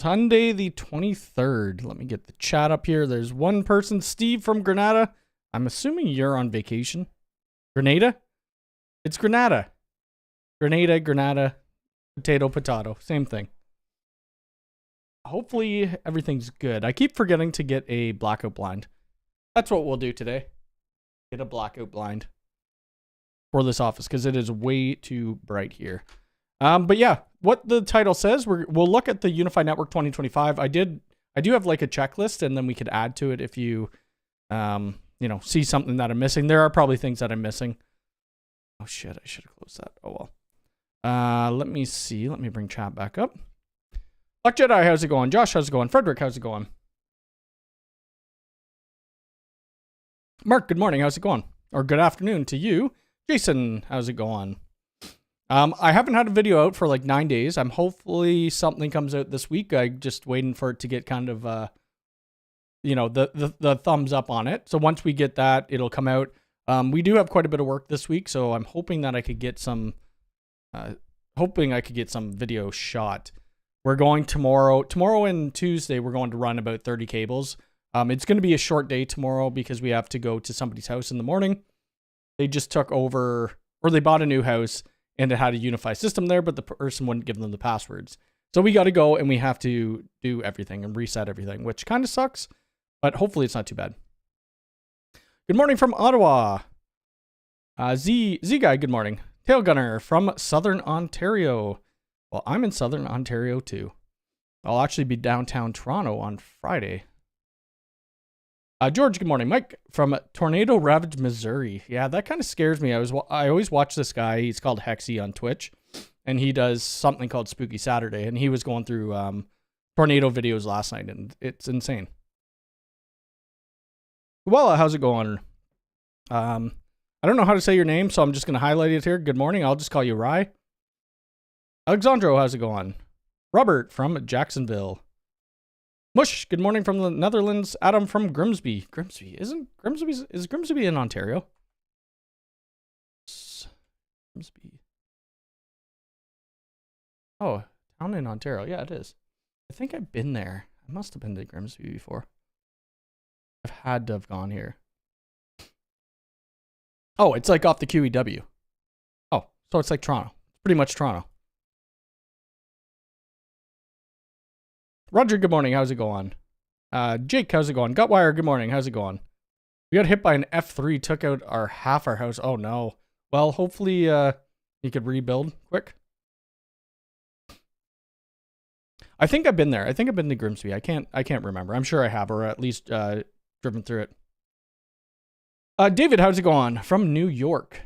Sunday the 23rd. Let me get the chat up here. There's one person, Steve from Grenada. I'm assuming you're on vacation. Grenada? It's Grenada. Grenada. Potato. Same thing. Hopefully everything's good. I keep forgetting to get a blackout blind. That's what we'll do today. Get a blackout blind for this office because it is way too bright here. But yeah, what the title says, we'll look at the Unifi Network 2025. I do have like a checklist, and then we could add to it if you, see something that I'm missing. There are probably things that I'm missing. Oh shit, I should have closed that. Oh well. Let me see. Let me bring chat back up. Luck Jedi, how's it going? Josh, how's it going? Frederick, how's it going? Mark, good morning. How's it going? Or good afternoon to you. Jason, how's it going? I haven't had a video out for like 9 days. I'm hopefully something comes out this week. I'm just waiting for it to get kind of, the thumbs up on it. So once we get that, it'll come out. We do have quite a bit of work this week, so I'm hoping that I could get some, video shot. We're going tomorrow and Tuesday, we're going to run about 30 cables. It's going to be a short day tomorrow because we have to go to somebody's house in the morning. They just took over, or they bought a new house and it had a Unifi system there, but the person wouldn't give them the passwords. So we got to go and we have to do everything and reset everything, which kind of sucks, but hopefully it's not too bad. Good morning from Ottawa. Z guy, good morning. Tail Gunner from Southern Ontario. Well, I'm in Southern Ontario too. I'll actually be downtown Toronto on Friday. George, good morning. Mike from Tornado Ravaged, Missouri. Yeah, that kind of scares me. I always watch this guy. He's called Hexy on Twitch, and he does something called Spooky Saturday, and he was going through tornado videos last night, and it's insane. Well, how's it going? I don't know how to say your name, so I'm just going to highlight it here. Good morning. I'll just call you Rye. Alexandro, how's it going? Robert from Jacksonville. Mush, good morning from the Netherlands. Adam from Grimsby. Is Grimsby in Ontario? Grimsby. Oh, town in Ontario. Yeah, it is. I think I've been there. I must have been to Grimsby before. I've had to have gone here. Oh, it's like off the QEW. Oh, so it's like Toronto. Pretty much Toronto. Roger, good morning. How's it going? Jake, how's it going? Gutwire, good morning. How's it going? We got hit by an F3, took out half our house. Oh no. Well, hopefully you could rebuild quick. I think I've been there. I think I've been to Grimsby. I can't remember. I'm sure I have, or at least driven through it. David, how's it going? From New York.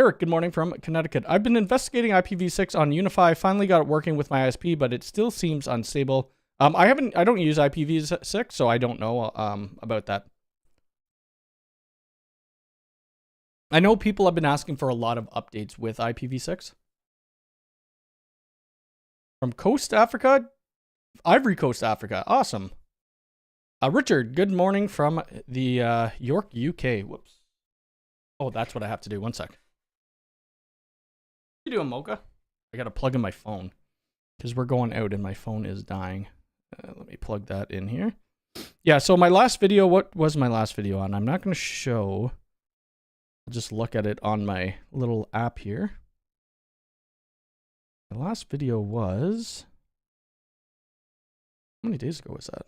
Eric, good morning from Connecticut. I've been investigating IPv6 on Unifi. Finally got it working with my ISP, but it still seems unstable. I don't use IPv6, so I don't know about that. I know people have been asking for a lot of updates with IPv6. From Coast Africa, Ivory Coast, Africa. Awesome. Richard, good morning from the York, UK. Whoops. Oh, that's what I have to do. One sec. What are you doing, Mocha? I got to plug in my phone because we're going out and my phone is dying. Let me plug that in here. Yeah, so my last video, what was my last video on? I'm not going to show. I'll just look at it on my little app here. My last video was... How many days ago was that?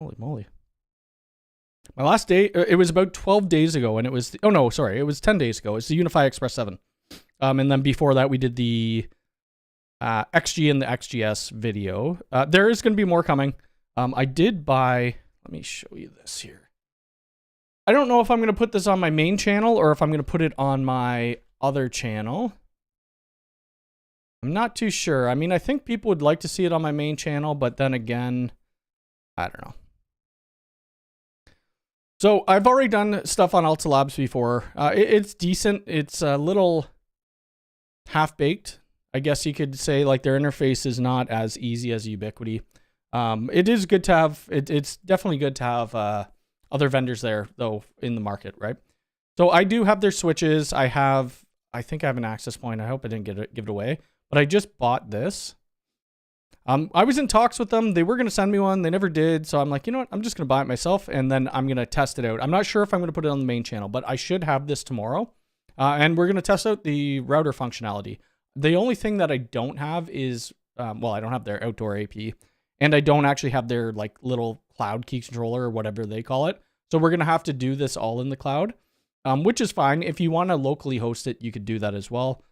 Holy moly. My last day, it was about 12 days ago, and it was... Oh, no, sorry. It was 10 days ago. It's the Unifi Express 7. And then before that, we did the XG and the XGS video. There is going to be more coming. I did buy... Let me show you this here. I don't know if I'm going to put this on my main channel or if I'm going to put it on my other channel. I'm not too sure. I mean, I think people would like to see it on my main channel, but then again, I don't know. So I've already done stuff on Alta Labs before. It's decent. It's a little half-baked, I guess you could say. Like, their interface is not as easy as Ubiquiti. It is good to have, it's definitely good to have other vendors there, though, in the market, right? So I do have their switches. I think I have an access point. I hope I didn't give it away. But I just bought this. I was in talks with them. They were going to send me one. They never did. So I'm like, you know what? I'm just going to buy it myself, and then I'm going to test it out. I'm not sure if I'm going to put it on the main channel, but I should have this tomorrow. And we're going to test out the router functionality. The only thing that I don't have is, well, I don't have their outdoor AP, and I don't actually have their like little cloud key controller or whatever they call it. So we're going to have to do this all in the cloud, which is fine. If you want to locally host it, you could do that as well.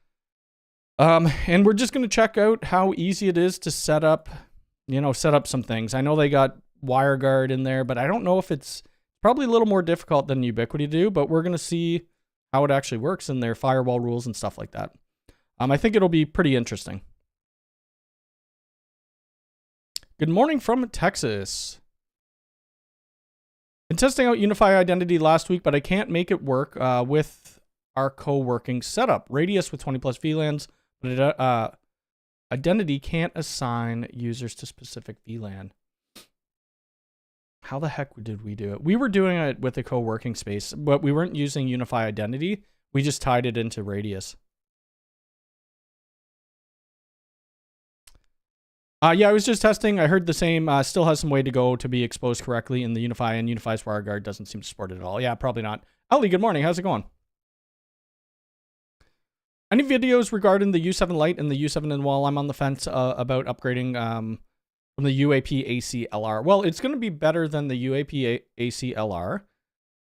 And we're just going to check out how easy it is to set up some things. I know they got WireGuard in there, but I don't know if it's probably a little more difficult than Ubiquiti do, but we're going to see how it actually works in their firewall rules and stuff like that. I think it'll be pretty interesting. Good morning from Texas. Been testing out Unifi Identity last week, but I can't make it work with our co-working setup. Radius with 20 plus VLANs, but Identity can't assign users to specific VLAN. How the heck did we do it? We were doing it with a co-working space, but we weren't using Unifi Identity. We just tied it into Radius. Yeah, I was just testing. I heard the same. Still has some way to go to be exposed correctly in the Unifi, and Unifi's WireGuard doesn't seem to support it at all. Yeah, probably not. Ali, good morning. How's it going? Any videos regarding the U7 Lite and the U7 in wall? I'm on the fence about upgrading from the UAP AC LR. Well, it's going to be better than the UAP AC LR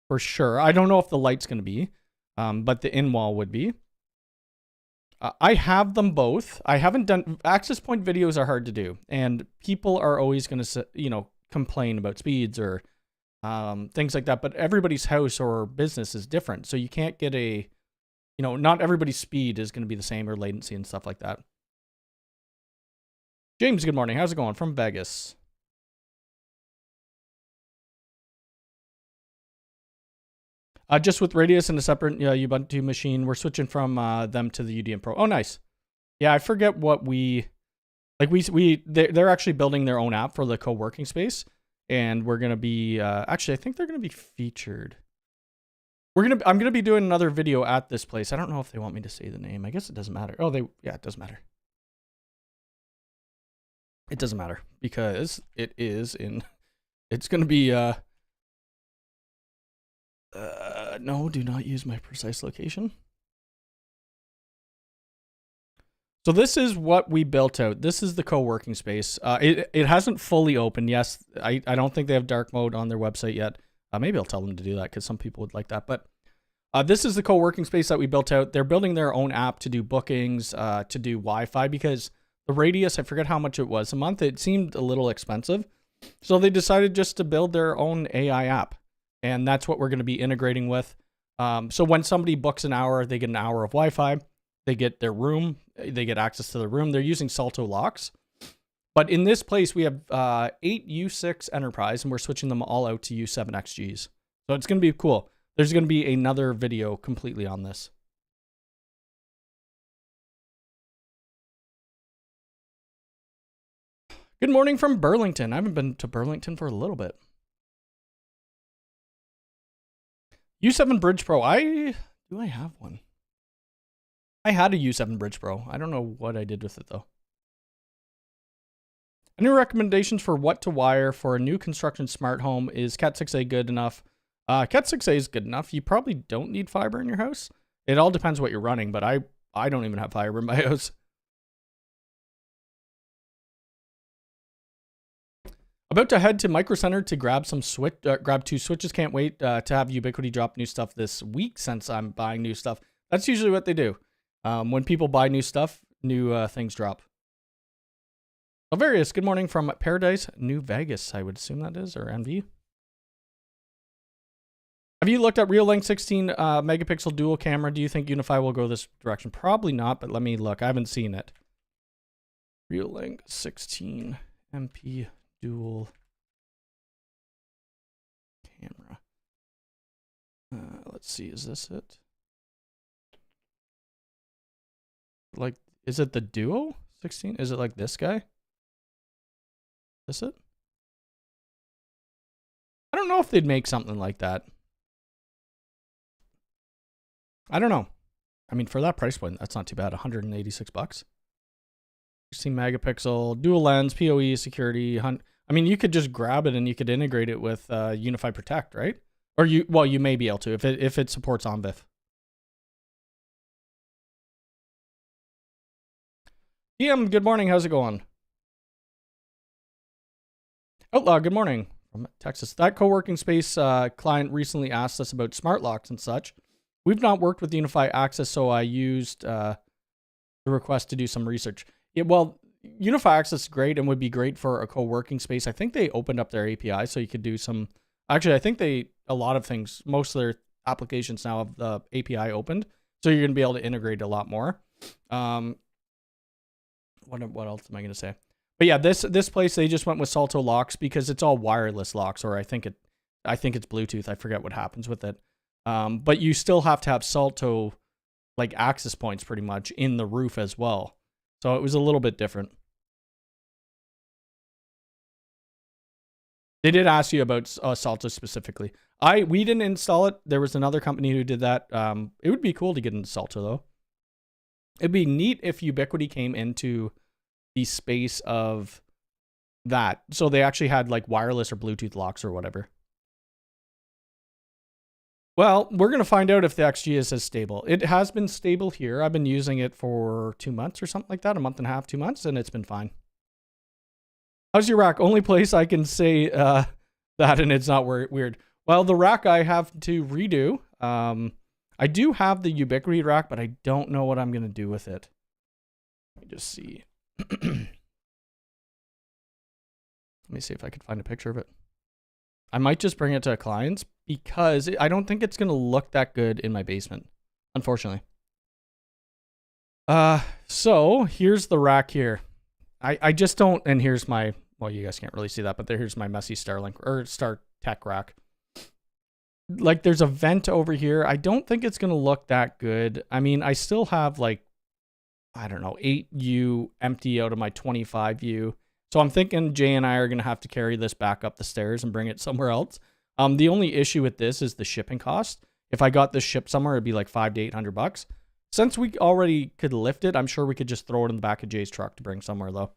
for sure. I don't know if the Lite's going to be, but the in wall would be. I have them both. I haven't done access point videos are hard to do, and people are always going to, complain about speeds or things like that. But everybody's house or business is different, so you can't get a, not everybody's speed is going to be the same or latency and stuff like that. James, good morning. How's it going from Vegas? Just with Radius and a separate Ubuntu machine, we're switching from them to the UDM Pro. Oh, nice. Yeah, I forget what they're actually building their own app for the co-working space, and we're gonna be actually I think they're gonna be featured. I'm gonna be doing another video at this place. I don't know if they want me to say the name. I guess it doesn't matter. Oh, it does matter. It doesn't matter because it's gonna be no, do not use my precise location. So this is what we built out. This is the co-working space. It hasn't fully opened. Yes, I don't think they have dark mode on their website yet. Maybe I'll tell them to do that because some people would like that. But this is the co-working space that we built out. They're building their own app to do bookings, to do Wi-Fi, because the Radius, I forget how much it was a month. It seemed a little expensive. So they decided just to build their own AI app. And that's what we're going to be integrating with. So when somebody books an hour, they get an hour of Wi-Fi. They get their room. They get access to the room. They're using Salto locks. But in this place, we have 8 U6 Enterprise, and we're switching them all out to U7 XGs. So it's going to be cool. There's going to be another video completely on this. Good morning from Burlington. I haven't been to Burlington for a little bit. U7 Bridge Pro. Do I have one? I had a U7 Bridge Pro. I don't know what I did with it though. Any recommendations for what to wire for a new construction smart home? Is Cat 6a good enough? Cat 6a is good enough. You probably don't need fiber in your house. It all depends what you're running, but I don't even have fiber in my house. About to head to Micro Center to grab grab 2 switches. Can't wait to have Ubiquiti drop new stuff this week since I'm buying new stuff. That's usually what they do. When people buy new stuff, new things drop. Alvarius, good morning from Paradise, New Vegas, I would assume that is, or NV. Have you looked at Real-Link 16 megapixel dual camera? Do you think Unifi will go this direction? Probably not, but let me look. I haven't seen it. Real-Link 16 MP dual camera. Let's see, is this it? Like, is it the Duo 16? Is it like this guy? Is it? I don't know if they'd make something like that. I don't know. I mean, for that price point, that's not too bad. $186. 16 megapixel, dual lens, PoE, security, hunt. I mean, you could just grab it and you could integrate it with Unifi Protect, right? Or you may be able to if it supports OnVIF. DM, good morning. How's it going? Outlaw, good morning from Texas. That co-working space client recently asked us about smart locks and such. We've not worked with Unifi Access, so I used the request to do some research. Yeah, well, Unifi Access is great and would be great for a co-working space. I think they opened up their API so you could do some. Actually, I think a lot of things, most of their applications now have the API opened, so you're going to be able to integrate a lot more. What else am I going to say? But yeah, this place, they just went with Salto locks because it's all wireless locks, or I think it's Bluetooth. I forget what happens with it. But you still have to have Salto like access points pretty much in the roof as well. So it was a little bit different. They did ask you about Salto specifically. We didn't install it. There was another company who did that. It would be cool to get into Salto though. It'd be neat if Ubiquiti came into the space of that. So they actually had like wireless or Bluetooth locks or whatever. Well, we're going to find out if the XG is as stable. It has been stable here. I've been using it for 2 months or something like that, a month and a half, 2 months, and it's been fine. How's your rack? Only place I can say that and it's not weird. Well, the rack I have to redo. I do have the Ubiquiti rack, but I don't know what I'm going to do with it. Let me just see. Let me see if I could find a picture of it. I might just bring it to clients because I don't think it's going to look that good in my basement, unfortunately. So here's the rack here. I just don't, and here's my, well, you guys can't really see that, but here's my messy Starlink or Star Tech rack. Like there's a vent over here. I don't think it's going to look that good. I mean, I still have like, I don't know, 8U empty out of my 25U. So I'm thinking Jay and I are going to have to carry this back up the stairs and bring it somewhere else. The only issue with this is the shipping cost. If I got this shipped somewhere, it'd be like $500 to $800. Since we already could lift it, I'm sure we could just throw it in the back of Jay's truck to bring somewhere though.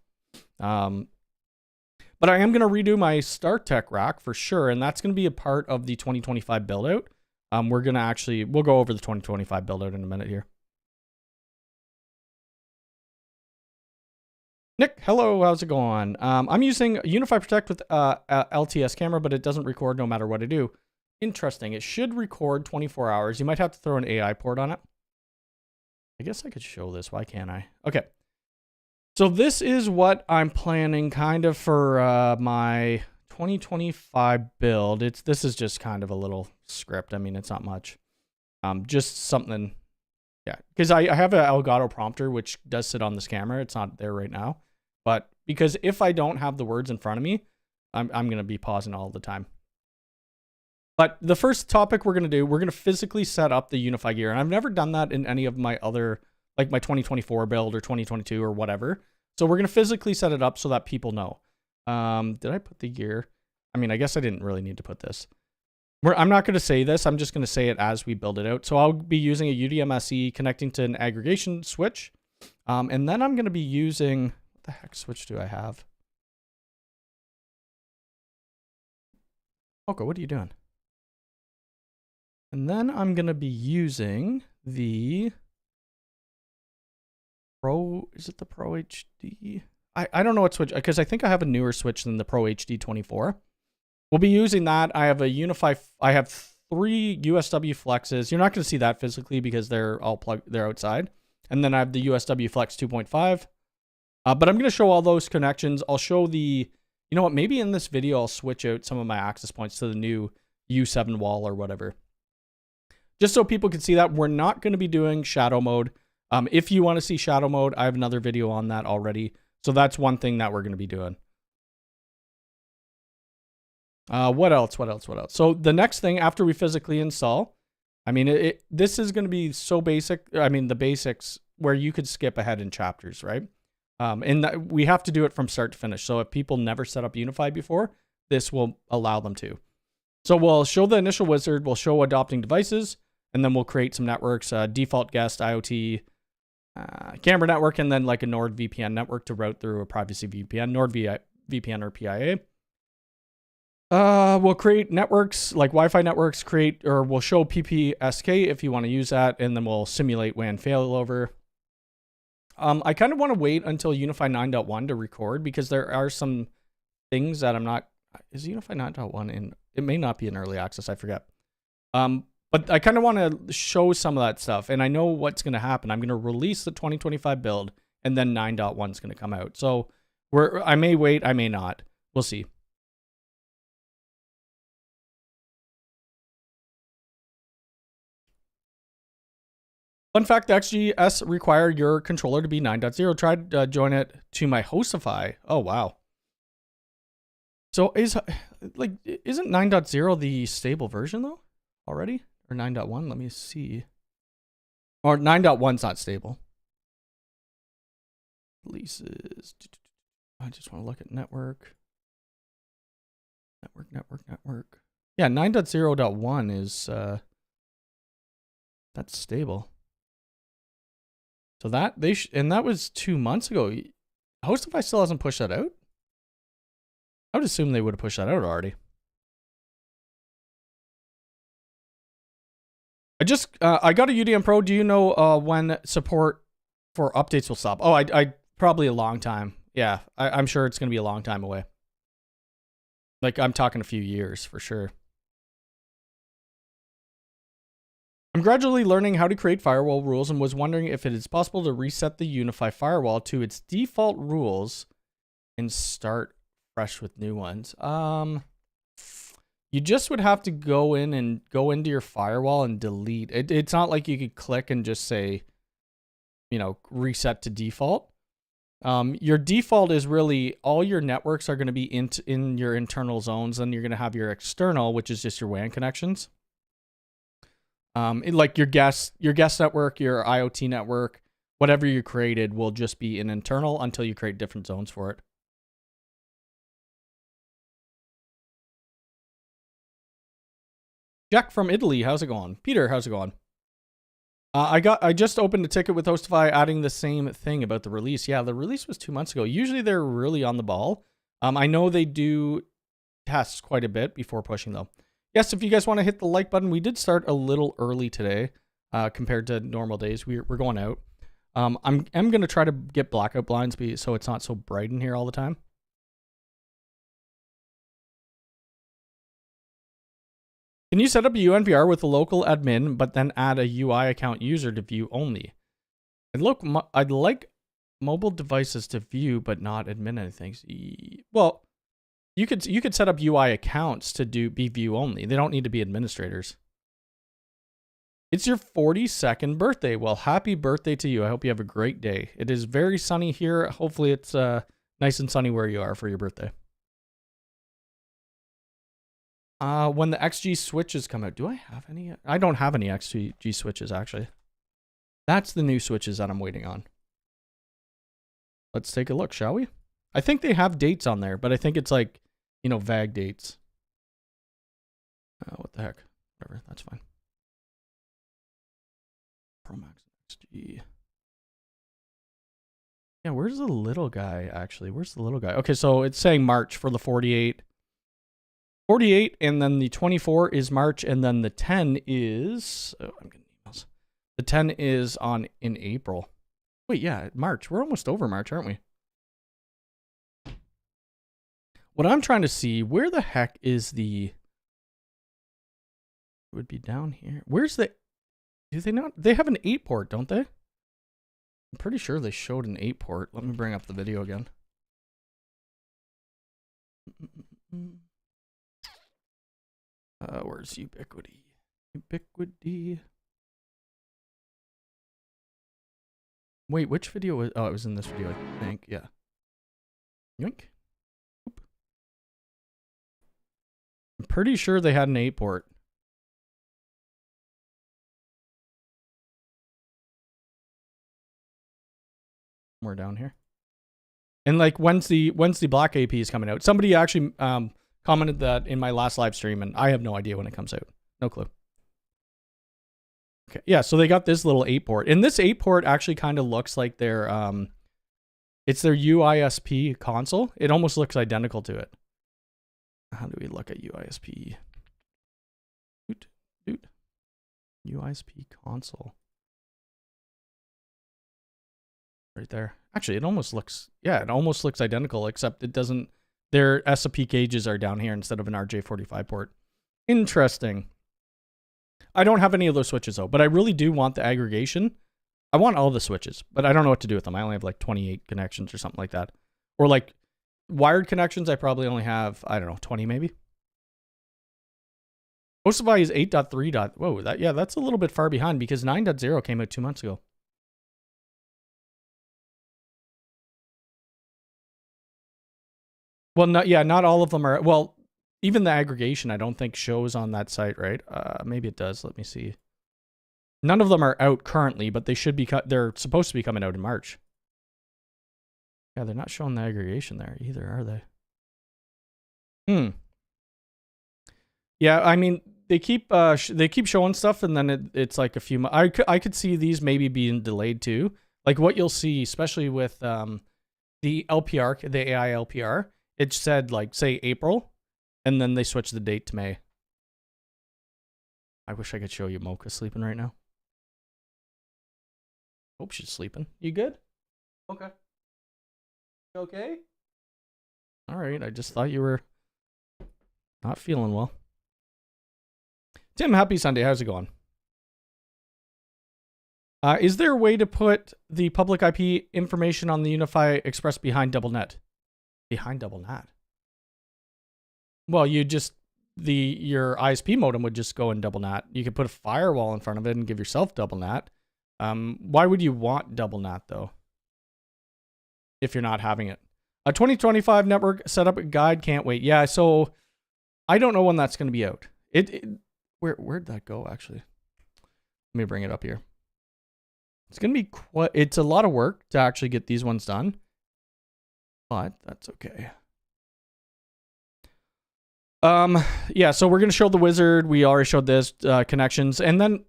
But I am going to redo my StarTech rack for sure, and that's going to be a part of the 2025 build out. We'll go over the 2025 build out in a minute here. Nick, hello, how's it going? I'm using Unifi Protect with LTS camera, but it doesn't record no matter what I do. Interesting. It should record 24 hours. You might have to throw an AI port on it. I guess I could show this. Why can't I? Okay. So this is what I'm planning kind of for my 2025 build. This is just kind of a little script. I mean, it's not much. Just something. Yeah, because I have an Elgato prompter, which does sit on this camera. It's not there right now. But because if I don't have the words in front of me, I'm going to be pausing all the time. But the first topic we're going to physically set up the Unifi gear. And I've never done that in any of my other, like my 2024 build or 2022 or whatever. So we're going to physically set it up so that people know. Did I put the gear? I mean, I guess I didn't really need to put this. I'm not going to say this. I'm just going to say it as we build it out. So I'll be using a UDMSE connecting to an aggregation switch. And then I'm going to be using, what the heck switch do I have? Okay, what are you doing? And then I'm going to be using the Pro, is it the Pro HD? I don't know what switch, because I think I have a newer switch than the Pro HD 24. We'll be using that. I have a Unifi, I have 3 USW flexes. You're not going to see that physically because they're all plugged, they're outside. And then I have the USW Flex 2.5. But I'm going to show all those connections. I'll show the, you know what, maybe in this video I'll switch out some of my access points to the new U7 wall or whatever. Just so people can see that. We're not going to be doing shadow mode. If you want to see shadow mode, I have another video on that already. So that's one thing that we're going to be doing. What else? So the next thing after we physically install, I mean, this is going to be so basic. I mean, the basics where you could skip ahead in chapters, right? And we have to do it from start to finish. So if people never set up Unifi before, this will allow them to. So we'll show the initial wizard, we'll show adopting devices, and then we'll create some networks, default guest, IoT. camera network, and then like a NordVPN network to route through a privacy VPN, NordVPN or PIA. We'll create networks like Wi-Fi networks, we'll show PPSK if you want to use that, and then we'll simulate WAN failover. I kind of want to wait until Unifi 9.1 to record because there are some things that I'm not. Is Unifi 9.1 in? It may not be in early access. I forget. But I kind of want to show some of that stuff, and I know what's going to happen. I'm going to release the 2025 build, and then 9.1 is going to come out. So I may wait, I may not. We'll see. Fun fact, the XGS require your controller to be 9.0. Tried to join it to my Hostify. Oh, wow. So isn't 9.0 the stable version though already? Or 9.1? Let me see. Or 9.1's not stable. Releases. I just want to look at network. Network. Yeah, 9.0.1 is that's stable. So that and that was 2 months ago. Hostify still hasn't pushed that out? I would assume they would have pushed that out already. I got a UDM Pro. Do you know when support for updates will stop? Oh, I probably a long time. Yeah, I'm sure it's going to be a long time away. Like, I'm talking a few years for sure. I'm gradually learning how to create firewall rules and was wondering if it is possible to reset the Unifi firewall to its default rules and start fresh with new ones. You just would have to go into your firewall and delete. It's not like you could click and just say, reset to default. Your default is really all your networks are going to be in your internal zones, and you're going to have your external, which is just your WAN connections. Like your guest network, your IoT network, whatever you created will just be an internal until you create different zones for it. Jack from Italy, how's it going? Peter, how's it going? I just opened a ticket with Hostify adding the same thing about the release. Yeah, the release was 2 months ago. Usually they're really on the ball. I know they do tests quite a bit before pushing though. Yes, if you guys want to hit the like button, we did start a little early today compared to normal days. We're going out. I'm going to try to get blackout blinds so it's not so bright in here all the time. Can you set up a UNVR with a local admin, but then add a UI account user to view only? I'd like mobile devices to view, but not admin anything. Well, you could set up UI accounts to be view only. They don't need to be administrators. It's your 42nd birthday. Well, happy birthday to you. I hope you have a great day. It is very sunny here. Hopefully it's nice and sunny where you are for your birthday. When the XG switches come out, do I have any? I don't have any XG switches, actually. That's the new switches that I'm waiting on. Let's take a look, shall we? I think they have dates on there, but I think it's like, vague dates. What the heck? Whatever, that's fine. Pro Max XG. Yeah, where's the little guy, actually? Where's the little guy? Okay, so it's saying March for the 48. 48, and then the 24 is March, and then the 10 is... Oh, I'm getting emails. The 10 is in April. Wait, yeah, March. We're almost over March, aren't we? What I'm trying to see, where the heck is the... It would be down here. Where's the... Do they not... They have an 8-port, don't they? I'm pretty sure they showed an 8-port. Let me bring up the video again. Where's Ubiquiti? Ubiquiti. Wait, which video was... Oh, it was in this video, I think. Yeah. Yoink. Oop. I'm pretty sure they had an 8-port. Somewhere down here. And like, when's the black AP is coming out? Somebody actually commented that in my last live stream, and I have no idea when it comes out. No clue. Okay, yeah, so they got this little 8-port. And this 8-port actually kind of looks like their it's their UISP console. It almost looks identical to it. How do we look at UISP? UISP console. Right there. Actually, it almost looks, yeah, it almost looks identical, except it doesn't, their SOP gauges are down here instead of an RJ45 port. Interesting. I don't have any of those switches though, but I really do want the aggregation. I want all the switches, but I don't know what to do with them. I only have like 28 connections or something like that. Or like wired connections, I probably only have, I don't know, 20 maybe. Hostify is 8.3. Whoa, that's a little bit far behind because 9.0 came out 2 months ago. Well, not all of them are. Well, even the aggregation, I don't think shows on that site, right? Maybe it does. Let me see. None of them are out currently, but they should be. They're supposed to be coming out in March. Yeah, they're not showing the aggregation there either, are they? Yeah, I mean, they keep showing stuff, and then it's like a few. I could see these maybe being delayed too. Like what you'll see, especially with the LPR, the AI LPR. It said like say April, and then they switched the date to May. I wish I could show you Mocha sleeping right now. Hope she's sleeping. You good? Okay. You okay? All right. I just thought you were not feeling well. Tim, happy Sunday. How's it going? Is there a way to put the public IP information on the Unifi Express behind double net? Behind double net? Well, you just, your ISP modem would just go in double net. You could put a firewall in front of it and give yourself double net. Why would you want double net though? If you're not having it. A 2025 network setup guide, can't wait. Yeah, so I don't know when that's going to be out. Where'd that go actually? Let me bring it up here. It's going to be it's a lot of work to actually get these ones done, but that's okay. Yeah, so we're going to show the wizard. We already showed this connections. And then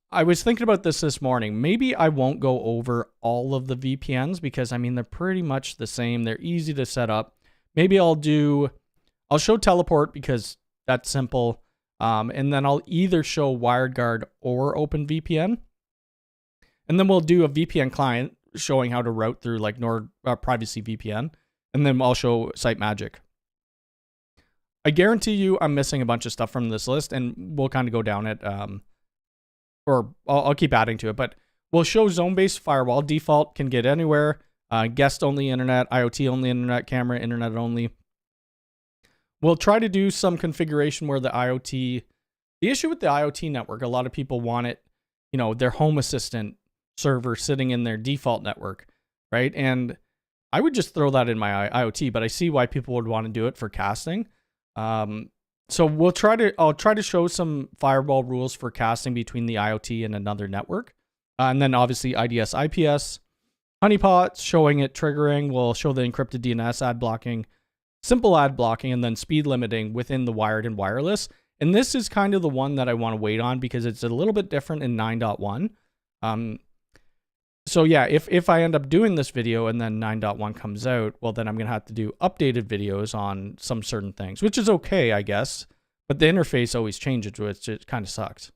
I was thinking about this morning. Maybe I won't go over all of the VPNs because I mean, they're pretty much the same. They're easy to set up. Maybe I'll show teleport because that's simple. And then I'll either show WiredGuard or OpenVPN. And then we'll do a VPN client showing how to route through like Privacy VPN. And then I'll show SiteMagic. I guarantee you I'm missing a bunch of stuff from this list, and we'll kind of go down it. Or I'll keep adding to it, but we'll show zone-based firewall. Default can get anywhere. Guest-only internet, IoT-only internet, camera, internet only. We'll try to do some configuration where the issue with the IoT network, a lot of people want it, their home assistant server sitting in their default network, right? And I would just throw that in my IoT, but I see why people would want to do it for casting. So I'll try to show some firewall rules for casting between the IoT and another network. And then obviously IDS, IPS, honeypots, showing it triggering. We'll show the encrypted DNS ad blocking, simple ad blocking, and then speed limiting within the wired and wireless. And this is kind of the one that I want to wait on because it's a little bit different in 9.1. So yeah, if I end up doing this video and then 9.1 comes out, well, then I'm going to have to do updated videos on some certain things, which is okay, I guess. But the interface always changes, which it kind of sucks.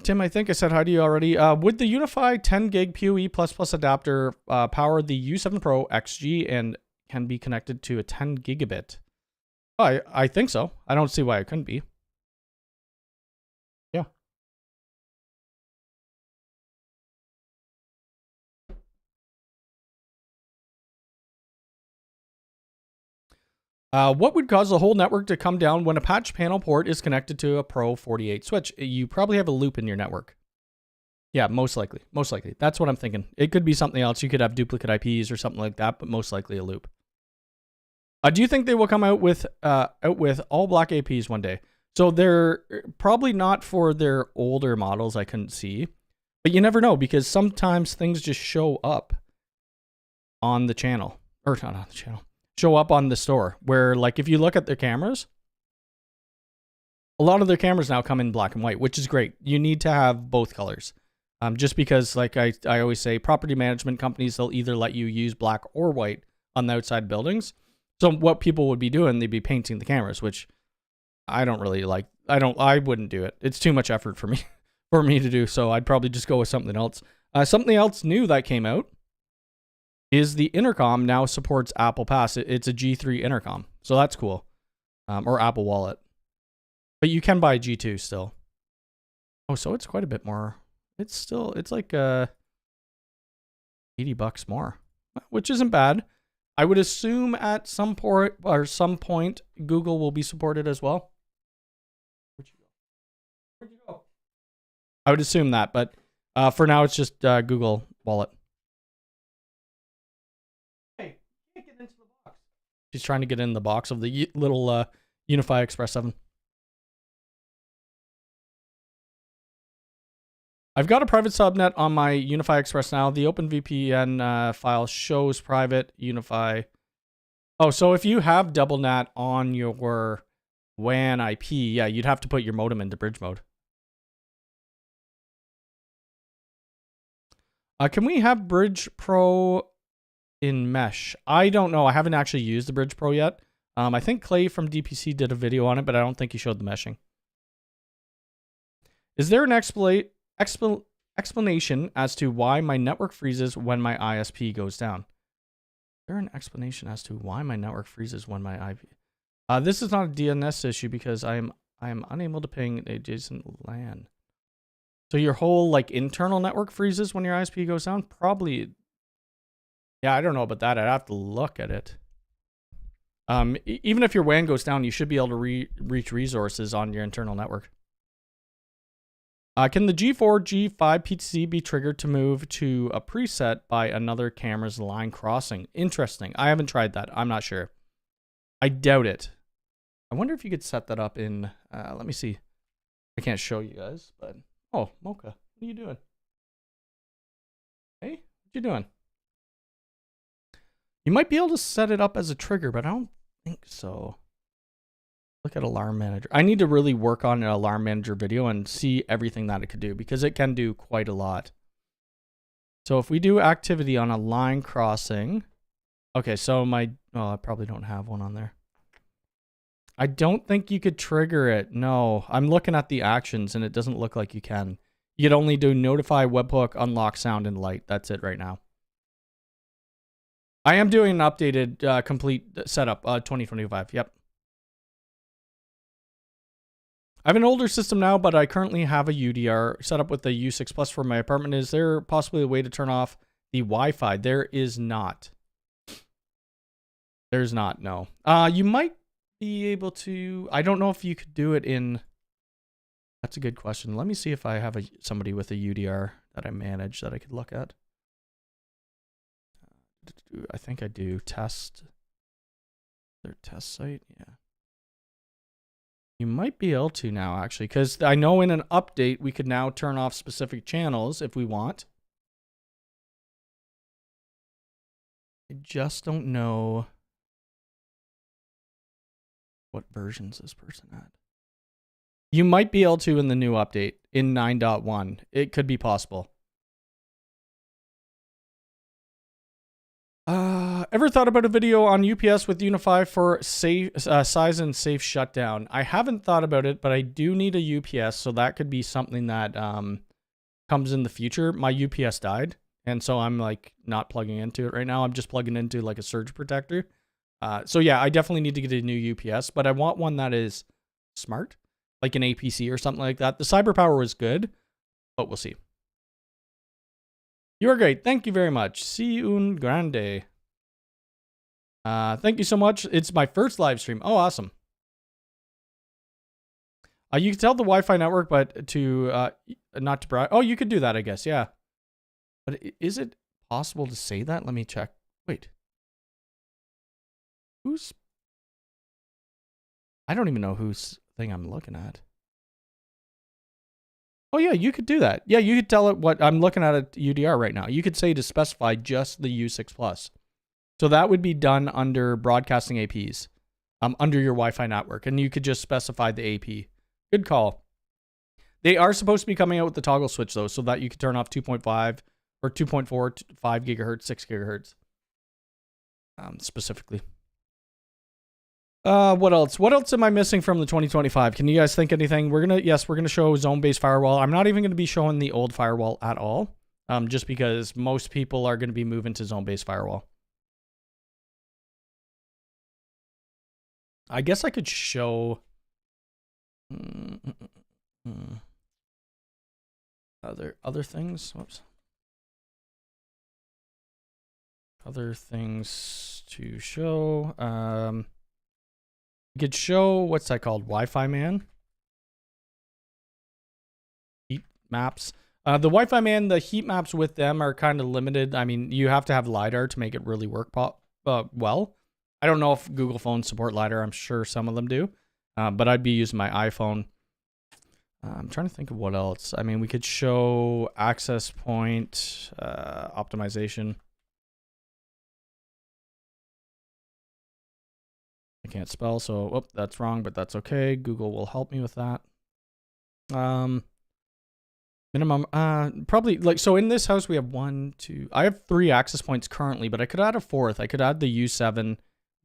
Tim, I think I said hi to you already. Would the Unifi 10 gig PoE++ adapter power the U7 Pro XG and can be connected to a 10 gigabit? I think so. I don't see why it couldn't be. Yeah. What would cause the whole network to come down when a patch panel port is connected to a Pro 48 switch? You probably have a loop in your network. Yeah, most likely. Most likely. That's what I'm thinking. It could be something else. You could have duplicate IPs or something like that, but most likely a loop. Do you think they will come out with all black APs one day? So they're probably not for their older models. I couldn't see, but you never know because sometimes things just show up on the channel, or not on the channel, show up on the store. Where like if you look at their cameras, a lot of their cameras now come in black and white, which is great. You need to have both colors. Just because, like I always say, property management companies, they'll either let you use black or white on the outside buildings. So what people would be doing, they'd be painting the cameras, which I don't really like. I wouldn't do it. It's too much effort for me to do. So I'd probably just go with something else. Something else new that came out is the intercom now supports Apple Pass. It's a G3 intercom, so that's cool. Or Apple Wallet, but you can buy G2 still. Oh, so it's quite a bit more. It's like $80 more, which isn't bad. I would assume at some point Google will be supported as well. Where'd you go? I would assume that, but for now it's just Google Wallet. Hey, can't get into the box. She's trying to get in the box of the little Unifi Express 7. I've got a private subnet on my Unifi Express now. The OpenVPN file shows private Unifi. Oh, so if you have double NAT on your WAN IP, yeah, you'd have to put your modem into bridge mode. Can we have Bridge Pro in mesh? I don't know. I haven't actually used the Bridge Pro yet. I think Clay from DPC did a video on it, but I don't think he showed the meshing. Is there an explanation as to why my network freezes when my ISP goes down? Is there an explanation as to why my network freezes when my IP? This is not a DNS issue because I am unable to ping adjacent LAN. So your whole like internal network freezes when your ISP goes down? Probably. Yeah, I don't know about that. I'd have to look at it. Even if your WAN goes down, you should be able to reach resources on your internal network. Can the G4, G5 PTC be triggered to move to a preset by another camera's line crossing? Interesting. I haven't tried that. I'm not sure. I doubt it. I wonder if you could set that up in... let me see. I can't show you guys, but... Oh, Mocha. What are you doing? Hey, what you doing? You might be able to set it up as a trigger, but I don't think so. Look at Alarm Manager. I need to really work on an Alarm Manager video and see everything that it could do because it can do quite a lot. So if we do activity on a line crossing. Okay, so I probably don't have one on there. I don't think you could trigger it. No, I'm looking at the actions and it doesn't look like you can. You could only do notify, webhook, unlock, sound, and light. That's it right now. I am doing an updated complete setup 2025. Yep. I have an older system now, but I currently have a UDR set up with the U6 Plus for my apartment. Is there possibly a way to turn off the Wi-Fi? There is not. There's not, no. You might be able to... I don't know if you could do it in... That's a good question. Let me see if I have somebody with a UDR that I manage that I could look at. I think I do. Test. Their test site, yeah. You might be able to now, actually, because I know in an update, we could now turn off specific channels if we want. I just don't know what versions this person had. You might be able to in the new update, in 9.1. It could be possible. Ever thought about a video on UPS with Unifi for size and safe shutdown? I haven't thought about it, but I do need a UPS, so that could be something that comes in the future. My UPS died, and so I'm like not plugging into it right now. I'm just plugging into like a surge protector. So yeah, I definitely need to get a new UPS, but I want one that is smart, like an APC or something like that. The CyberPower was good, but we'll see. You are great. Thank you very much. See you un grande. Thank you so much. It's my first live stream. Oh, awesome. You can tell the Wi-Fi network, but to not to brag. Oh, you could do that, I guess. Yeah. But is it possible to say that? Let me check. Wait. I don't even know whose thing I'm looking at. Oh yeah, you could do that. Yeah, you could tell it what I'm looking at UDR right now. You could say to specify just the U6 Plus. So that would be done under broadcasting APs, under your Wi-Fi network, and you could just specify the AP. Good call. They are supposed to be coming out with the toggle switch though, so that you could turn off 2.5 or 2.4 to 5 gigahertz, 6 gigahertz, specifically. What else? What else am I missing from the 2025? Can you guys think anything? We're gonna show zone-based firewall. I'm not even gonna be showing the old firewall at all, just because most people are gonna be moving to zone-based firewall. I guess I could show other things. Whoops. Other things to show. You could show, what's that called? Wi-Fi Man. Heat maps. The Wi-Fi Man, the heat maps with them are kind of limited. I mean, you have to have LiDAR to make it really work well. I don't know if Google phones support LiDAR. I'm sure some of them do. But I'd be using my iPhone. I'm trying to think of what else. I mean, we could show access point optimization. I can't spell, so that's wrong, but that's okay. Google will help me with that. Minimum, probably like, so in this house we have I have 3 access points currently, but I could add a 4th. I could add the U7.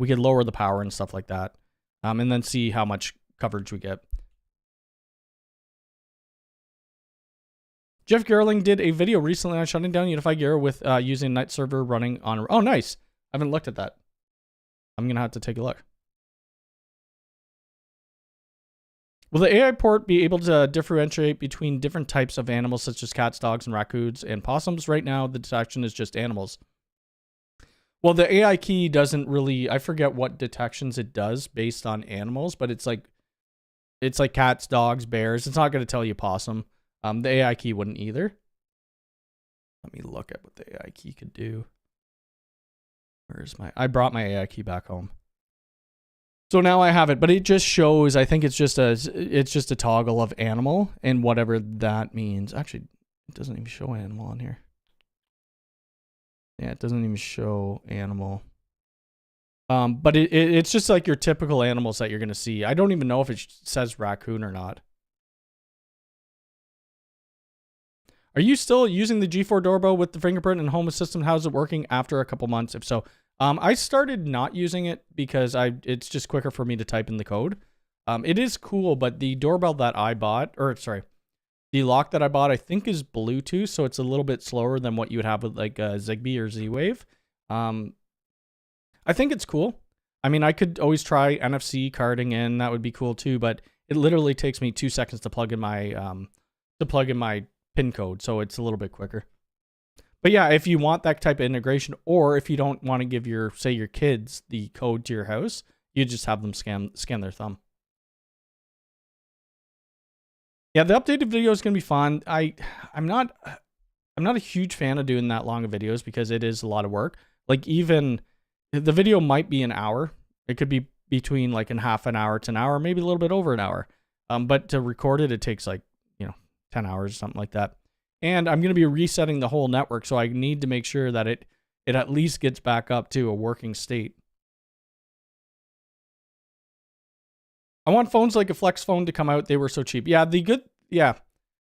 We could lower the power and stuff like that. And then see how much coverage we get. Jeff Gerling did a video recently on shutting down Unifi gear with using Night Server running on. Oh, nice. I haven't looked at that. I'm going to have to take a look. Will the AI port be able to differentiate between different types of animals such as cats, dogs, and raccoons and possums? Right now, the detection is just animals. Well, the AI key doesn't really, I forget what detections it does based on animals, but it's like cats, dogs, bears. It's not going to tell you possum. The AI key wouldn't either. Let me look at what the AI key could do. I brought my AI key back home. So now I have it, but it just shows, I think it's just a toggle of animal and whatever that means. Actually, it doesn't even show animal on here. Yeah, it doesn't even show animal. But it's just like your typical animals that you're going to see. I don't even know if it says raccoon or not. Are you still using the G4 doorbell with the fingerprint and Home Assistant? How's it working after a couple months? If so, I started not using it because it's just quicker for me to type in the code. It is cool, but the doorbell that I bought, the lock that I bought, I think is Bluetooth, so it's a little bit slower than what you would have with like Zigbee or Z-Wave. I think it's cool. I mean, I could always try NFC carding in. That would be cool too, but it literally takes me 2 seconds to plug in my PIN code, so it's a little bit quicker. But yeah, if you want that type of integration, or if you don't want to give your kids the code to your house, you just have them scan their thumb. Yeah, the updated video is going to be fun. I'm not a huge fan of doing that long of videos because it is a lot of work. Like, even the video might be an hour. It could be between like in half an hour to an hour, maybe a little bit over an hour. But to record it, it takes like 10 hours or something like that. And I'm going to be resetting the whole network, so I need to make sure that it at least gets back up to a working state. I want phones like a Flex phone to come out. They were so cheap. Yeah,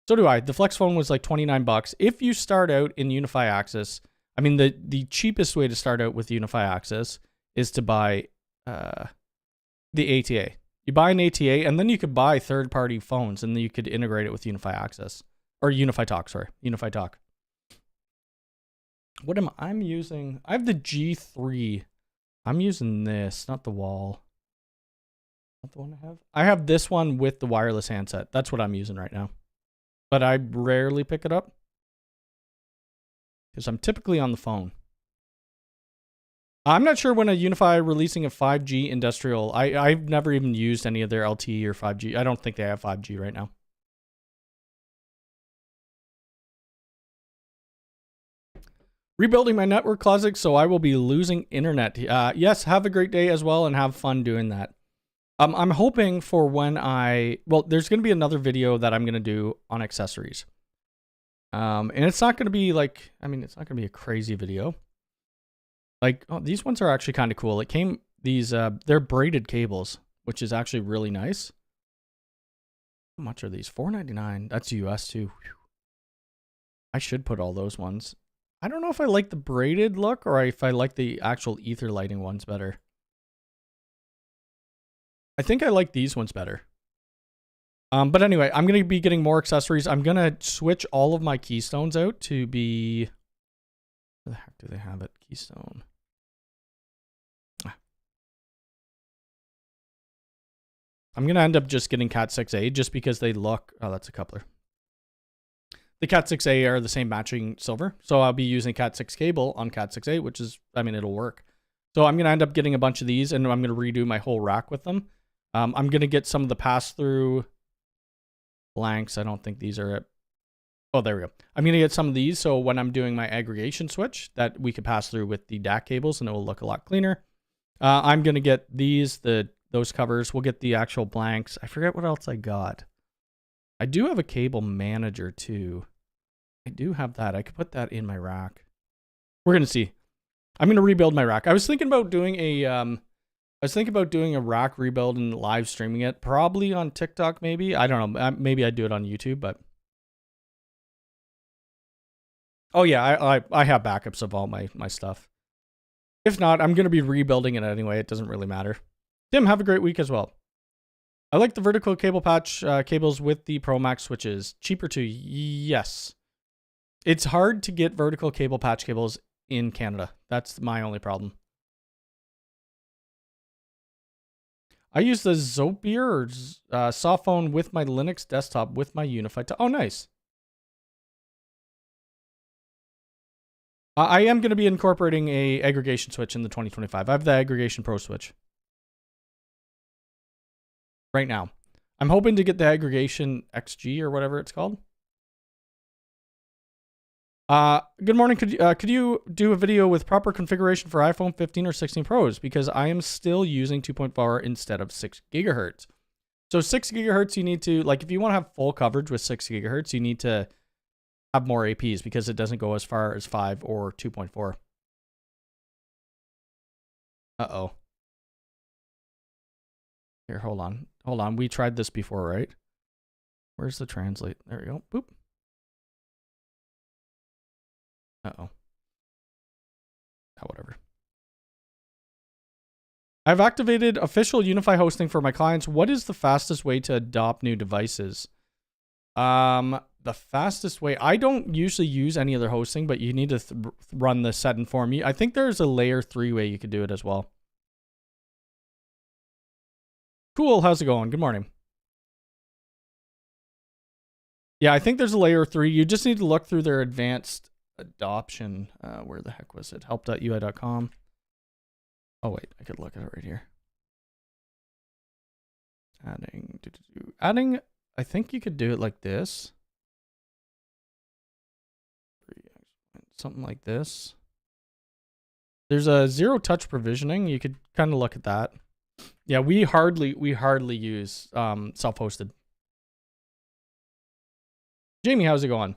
so do I. The Flex phone was like $29. If you start out in Unifi Access, I mean, the cheapest way to start out with Unifi Access is to buy the ATA. You buy an ATA, and then you could buy third-party phones, and then you could integrate it with Unifi Access. Or Unifi Talk, sorry. Unifi Talk. What am I using? I have the G3. I'm using this, not the wall. Not the one I have. I have this one with the wireless handset. That's what I'm using right now. But I rarely pick it up because I'm typically on the phone. I'm not sure when a Unifi releasing a 5G industrial. I've never even used any of their LTE or 5G. I don't think they have 5G right now. Rebuilding my network closet, so I will be losing internet. Yes, have a great day as well and have fun doing that. I'm hoping for when there's going to be another video that I'm going to do on accessories. And it's not going to be like, it's not going to be a crazy video. Like, oh, these ones are actually kind of cool. It came, they're braided cables, which is actually really nice. How much are these? $4.99. That's US too. Whew. I should put all those ones. I don't know if I like the braided look or if I like the actual ether lighting ones better. I think I like these ones better. But anyway, I'm going to be getting more accessories. I'm going to switch all of my keystones out to be... Where the heck do they have it? Keystone. I'm going to end up just getting Cat 6A just because they look... Oh, that's a coupler. The Cat 6A are the same matching silver. So I'll be using Cat 6 cable on Cat 6A, which is... I mean, it'll work. So I'm going to end up getting a bunch of these, and I'm going to redo my whole rack with them. I'm going to get some of the pass-through blanks. I don't think these are it. Oh, there we go. I'm going to get some of these, so when I'm doing my aggregation switch, that we could pass through with the DAC cables, and it will look a lot cleaner. I'm going to get these, those covers. We'll get the actual blanks. I forget what else I got. I do have a cable manager, too. I do have that. I could put that in my rack. We're going to see. I'm going to rebuild my rack. I was thinking about doing a rack rebuild and live streaming it, probably on TikTok, maybe. I don't know. Maybe I'd do it on YouTube, but... Oh, yeah, I have backups of all my stuff. If not, I'm going to be rebuilding it anyway. It doesn't really matter. Tim, have a great week as well. I like the vertical cable patch cables with the Pro Max switches. Cheaper too. Yes. It's hard to get vertical cable patch cables in Canada. That's my only problem. I use the Zopier or soft phone with my Linux desktop with my Unifi. Oh, nice. I am going to be incorporating a aggregation switch in the 2025. I have the aggregation pro switch right now. I'm hoping to get the aggregation XG or whatever it's called. Good morning. Could you do a video with proper configuration for iPhone 15 or 16 Pros? Because I am still using 2.4 instead of 6 gigahertz. So 6 gigahertz, you need to, like, if you want to have full coverage with 6 gigahertz, you need to have more APs because it doesn't go as far as 5 or 2.4. Uh-oh. Here, hold on. Hold on. We tried this before, right? Where's the translate? There we go. Boop. Uh-oh. Oh, whatever. I've activated official Unifi hosting for my clients. What is the fastest way to adopt new devices? The fastest way, I don't usually use any other hosting, but you need to run the set and form. I think there's a layer 3 way you could do it as well. Cool, how's it going? Good morning. Yeah, I think there's a layer 3. You just need to look through their advanced adoption. Where the heck was it? help.ui.com. Oh, wait, I could look at it right here. Adding, I think you could do it like this. Something like this. There's a zero touch provisioning. You could kind of look at that. Yeah, we hardly use self-hosted. Jamie, how's it going?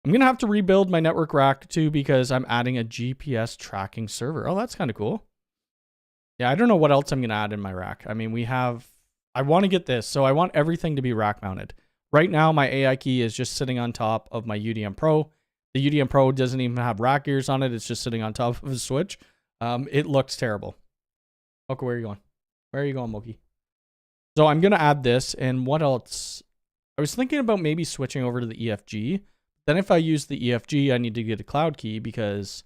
I'm gonna have to rebuild my network rack too because I'm adding a GPS tracking server. Oh, that's kind of cool. Yeah, I don't know what else I'm gonna add in my rack. I mean, I want to get this, so I want everything to be rack mounted. Right now, my AI key is just sitting on top of my UDM Pro. The UDM Pro doesn't even have rack gears on it. It's just sitting on top of a switch. It looks terrible. Okay, where are you going? Where are you going, Moki? So I'm going to add this. And what else? I was thinking about maybe switching over to the EFG. Then if I use the EFG, I need to get a cloud key because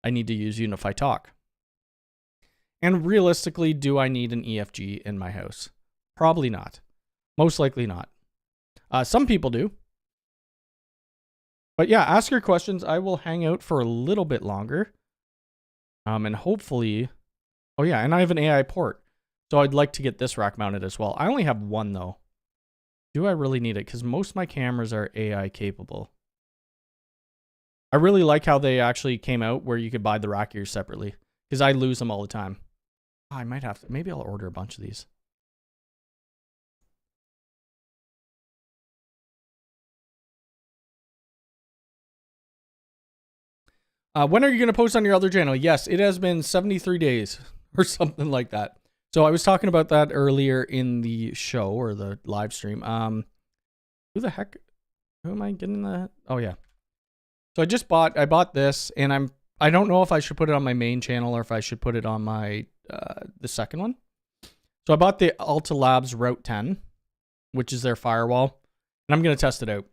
I need to use Unifi Talk. And realistically, do I need an EFG in my house? Probably not. Most likely not. Some people do. But yeah, ask your questions. I will hang out for a little bit longer. And hopefully... Oh yeah, and I have an AI port. So I'd like to get this rack mounted as well. I only have one though. Do I really need it? Because most of my cameras are AI capable. I really like how they actually came out where you could buy the rack gears separately. Because I lose them all the time. I might have to... Maybe I'll order a bunch of these. When are you going to post on your other channel? Yes, it has been 73 days or something like that. So I was talking about that earlier in the show or the live stream. Who the heck? Who am I getting that? Oh yeah. So I bought this, and I don't know if I should put it on my main channel or if I should put it on my the second one. So I bought the Alta Labs Route 10, which is their firewall, and I'm going to test it out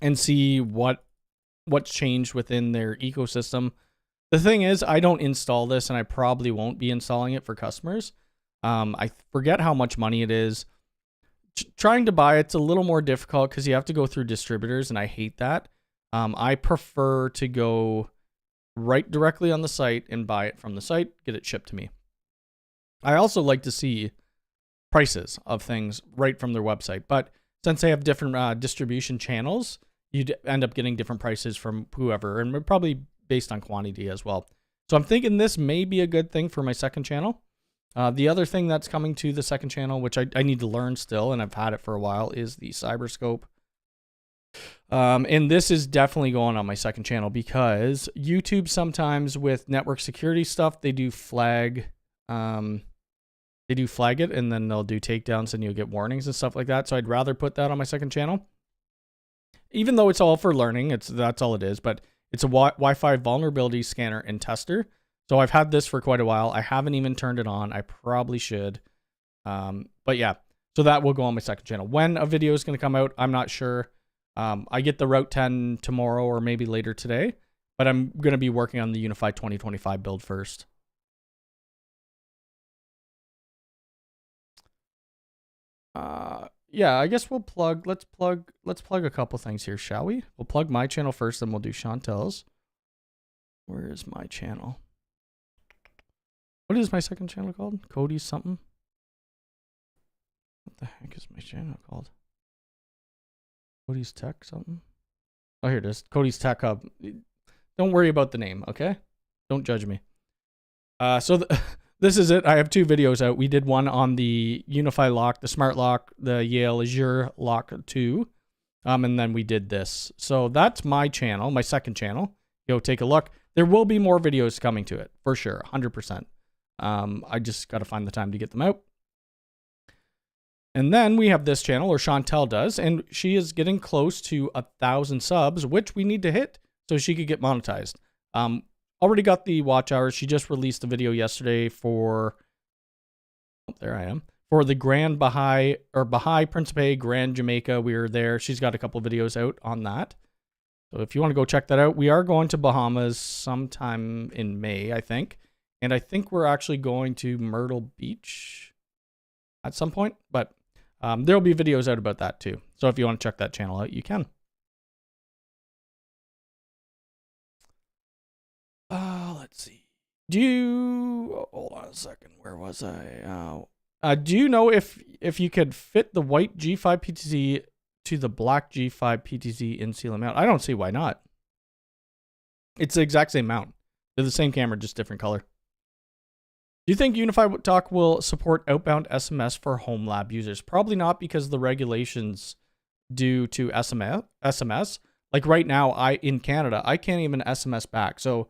and see what's changed within their ecosystem. The thing is, I don't install this, and I probably won't be installing it for customers. I forget how much money it is. Trying to buy it's a little more difficult because you have to go through distributors, and I hate that. I prefer to go right directly on the site and buy it from the site, get it shipped to me. I also like to see prices of things right from their website, but since they have different distribution channels, you'd end up getting different prices from whoever, and probably based on quantity as well. So I'm thinking this may be a good thing for my second channel. The other thing that's coming to the second channel, which I need to learn still, and I've had it for a while, is the Cyberscope. And this is definitely going on my second channel because YouTube sometimes with network security stuff, they do flag it, and then they'll do takedowns and you'll get warnings and stuff like that. So I'd rather put that on my second channel. Even though it's all for learning, that's all it is, but it's a Wi-Fi vulnerability scanner and tester. So I've had this for quite a while. I haven't even turned it on. I probably should. But yeah, so that will go on my second channel. When a video is going to come out, I'm not sure. I get the Route 10 tomorrow or maybe later today, but I'm going to be working on the Unifi 2025 build first. Yeah, I guess let's plug a couple things here, shall we? We'll plug my channel first, then we'll do Chantel's. Where is my channel? What is my second channel called? Cody's something? What the heck is my channel called? Cody's Tech something? Oh, here it is. Cody's Tech Hub. Don't worry about the name, okay? Don't judge me. This is it. I have 2 videos out. We did one on the Unifi lock, the smart lock, the Yale Azure lock 2. And then we did this. So that's my channel, my second channel. Go take a look. There will be more videos coming to it for sure, 100%. I just got to find the time to get them out. And then we have this channel, or Chantel does, and she is getting close to 1,000 subs, which we need to hit so she could get monetized. Already got the watch hours. She just released a video yesterday for, there I am, for the Grand Baha'i, or Baha'i Principe Grand Jamaica. We were there. She's got a couple videos out on that. So if you want to go check that out, we are going to Bahamas sometime in May, I think. And I think we're actually going to Myrtle Beach at some point, but there'll be videos out about that too. So if you want to check that channel out, you can. Let's see. Hold on a second. Where was I? Do you know if you could fit the white G5 PTZ to the black G5 PTZ in seal mount? I don't see why not. It's the exact same mount. They're the same camera, just different color. Do you think Unifi Talk will support outbound SMS for home lab users? Probably not, because of the regulations due to SMS. Like right now, in Canada, I can't even SMS back. So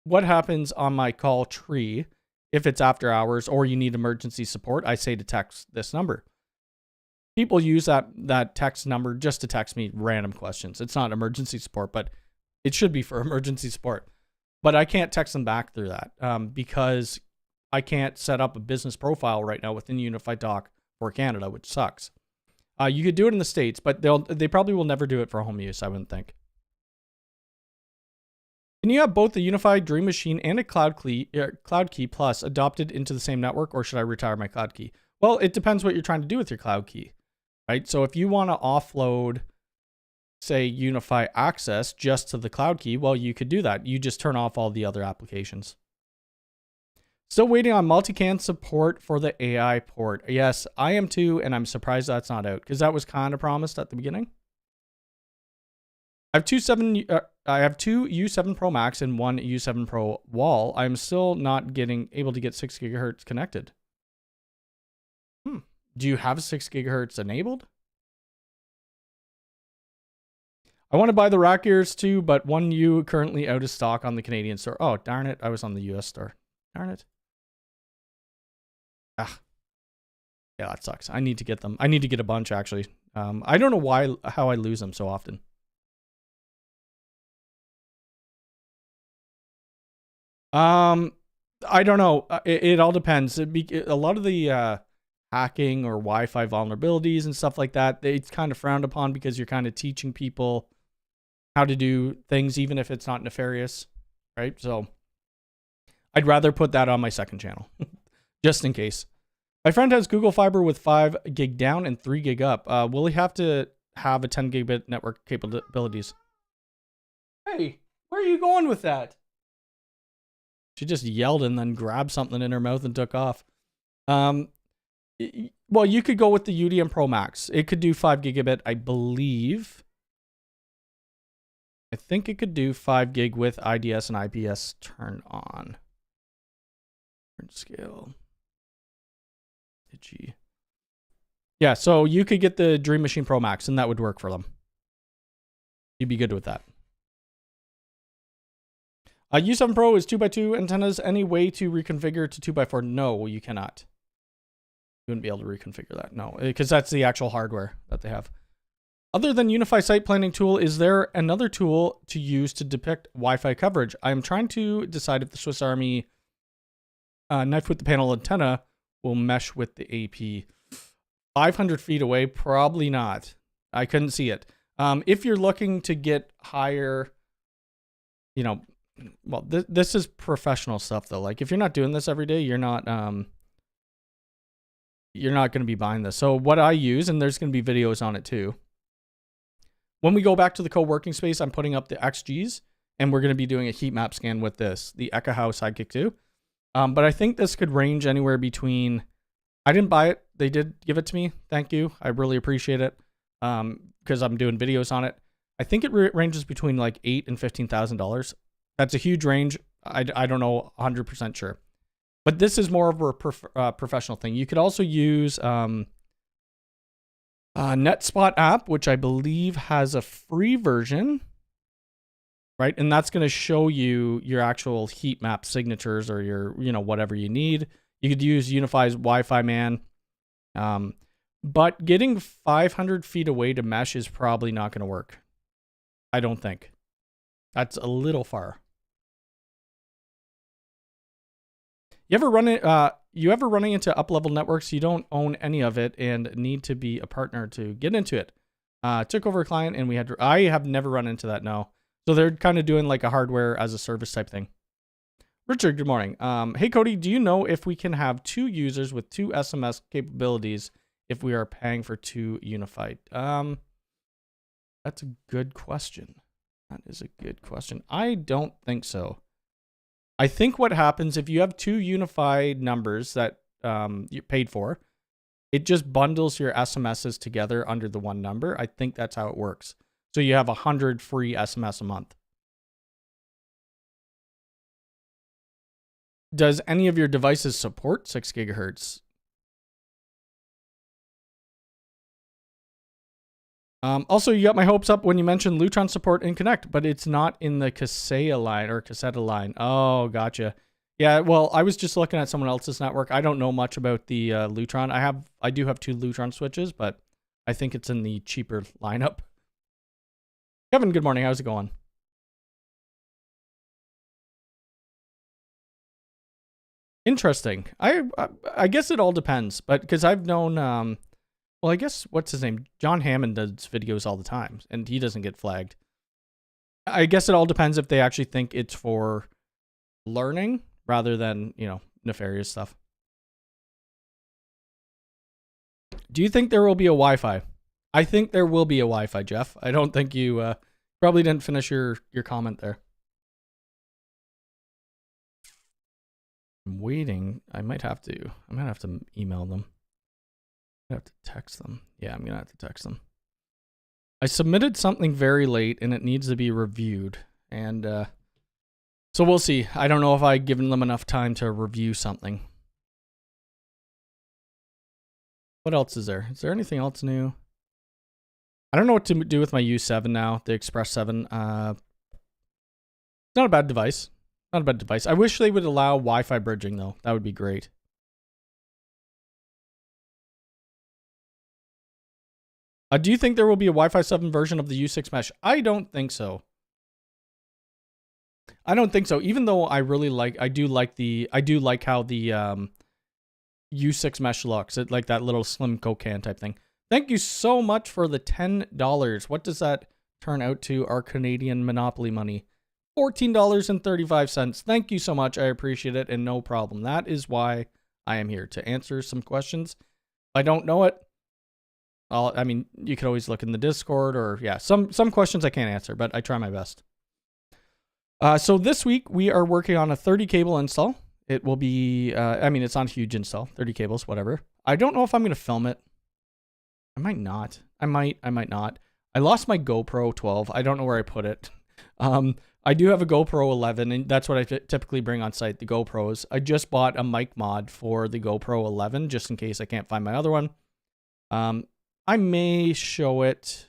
what happens on my call tree, if it's after hours or you need emergency support, I say to text this number. People use that text number just to text me random questions. It's not emergency support, but it should be for emergency support. But I can't text them back through that because I can't set up a business profile right now within Unifi Talk for Canada, which sucks. You could do it in the States, but they probably will never do it for home use, I wouldn't think. Can you have both the Unifi Dream Machine and a Cloud Key Plus adopted into the same network, or should I retire my Cloud Key? Well, it depends what you're trying to do with your Cloud Key, right? So if you want to offload, say, Unifi access just to the Cloud Key, well, you could do that. You just turn off all the other applications. Still waiting on multicam support for the AI port. Yes, I am too, and I'm surprised that's not out, because that was kind of promised at the beginning. I have two U7 Pro Max and one U7 Pro Wall. I'm still not able to get 6 gigahertz connected. Do you have 6 gigahertz enabled? I want to buy the rack gears too, but 1U currently out of stock on the Canadian store. Oh, darn it. I was on the US store. Darn it. Ah. Yeah, that sucks. I need to get them. I need to get a bunch, actually. I don't know how I lose them so often. I don't know. It all depends. A lot of the hacking or Wi-Fi vulnerabilities and stuff like that, it's kind of frowned upon because you're kind of teaching people how to do things, even if it's not nefarious, right? So I'd rather put that on my second channel, just in case. My friend has Google Fiber with 5 gig down and 3 gig up. Will he have to have a 10 gigabit network capabilities? Hey, where are you going with that? She just yelled and then grabbed something in her mouth and took off. Well, you could go with the UDM Pro Max. It could do 5 gigabit, I believe. I think it could do 5 gig with IDS and IPS turned on. Scale. Digi. Yeah, so you could get the Dream Machine Pro Max, and that would work for them. You'd be good with that. U7 Pro is 2x2 antennas. Any way to reconfigure to 2x4? No, you cannot. You wouldn't be able to reconfigure that. No, because that's the actual hardware that they have. Other than Unifi site planning tool, is there another tool to use to depict Wi-Fi coverage? I'm trying to decide if the Swiss Army knife with the panel antenna will mesh with the AP. 500 feet away, probably not. I couldn't see it. If you're looking to get higher, you know, well, this is professional stuff though. Like if you're not doing this every day, you're not going to be buying this. So what I use, and there's going to be videos on it too. When we go back to the co-working space, I'm putting up the XGs, and we're going to be doing a heat map scan with this, the Ekahau Sidekick 2. But I think this could range anywhere between, I didn't buy it. They did give it to me. Thank you. I really appreciate it. Because I'm doing videos on it. I think it ranges between like $8,000 and $15,000. That's a huge range. I don't know 100% sure. But this is more of a professional thing. You could also use NetSpot app, which I believe has a free version, right? And that's going to show you your actual heat map signatures or your, whatever you need. You could use Unifi's Wi-Fi man. But getting 500 feet away to mesh is probably not going to work. I don't think. That's a little far. You ever running into up-level networks, you don't own any of it and need to be a partner to get into it? Took over a client and I have never run into that, no. So they're kind of doing like a hardware as a service type thing. Richard, good morning. Hey Cody, do you know if we can have 2 users with 2 SMS capabilities if we are paying for 2 unified? That's a good question. That is a good question. I don't think so. I think what happens if you have 2 unified numbers that you paid for, it just bundles your SMSs together under the one number. I think that's how it works. So you have 100 free SMS a month. Does any of your devices support 6 gigahertz? Also, you got my hopes up when you mentioned Lutron support in Connect, but it's not in the Kaseya line or Caseta line. Oh, gotcha. Yeah, well, I was just looking at someone else's network. I don't know much about the Lutron. I do have 2 Lutron switches, but I think it's in the cheaper lineup. Kevin, good morning. How's it going? Interesting. I guess it all depends, but because I've known well, I guess, what's his name? John Hammond does videos all the time, and he doesn't get flagged. I guess it all depends if they actually think it's for learning rather than, nefarious stuff. Do you think there will be a Wi-Fi? I think there will be a Wi-Fi, Jeff. I don't think you probably didn't finish your comment there. I'm waiting. I might have to email them. I have to text them. Yeah, I'm gonna have to text them. I submitted something very late and it needs to be reviewed. And so we'll see. I don't know if I've given them enough time to review something. What else is there? Is there anything else new? I don't know what to do with my U7 now, the Express 7. Not a bad device. Not a bad device. I wish they would allow Wi-Fi bridging, though. That would be great. Do you think there will be a Wi-Fi 7 version of the U6 mesh? I don't think so. I don't think so. Even though I do like how the U6 mesh looks. It like that little slim Coke can type thing. Thank you so much for the $10. What does that turn out to our Canadian Monopoly money? $14.35. Thank you so much. I appreciate it, and no problem. That is why I am here, to answer some questions. If I don't know it, I mean, you could always look in the Discord, or yeah, some questions I can't answer, but I try my best. So this week we are working on a 30 cable install. It will be, I mean, it's not a huge install, 30 cables, whatever. I don't know if I'm going to film it. I might not. I might not. I lost my GoPro 12. I don't know where I put it. I do have a GoPro 11, and that's what I typically bring on site, the GoPros. I just bought a mic mod for the GoPro 11, just in case I can't find my other one. I may show it,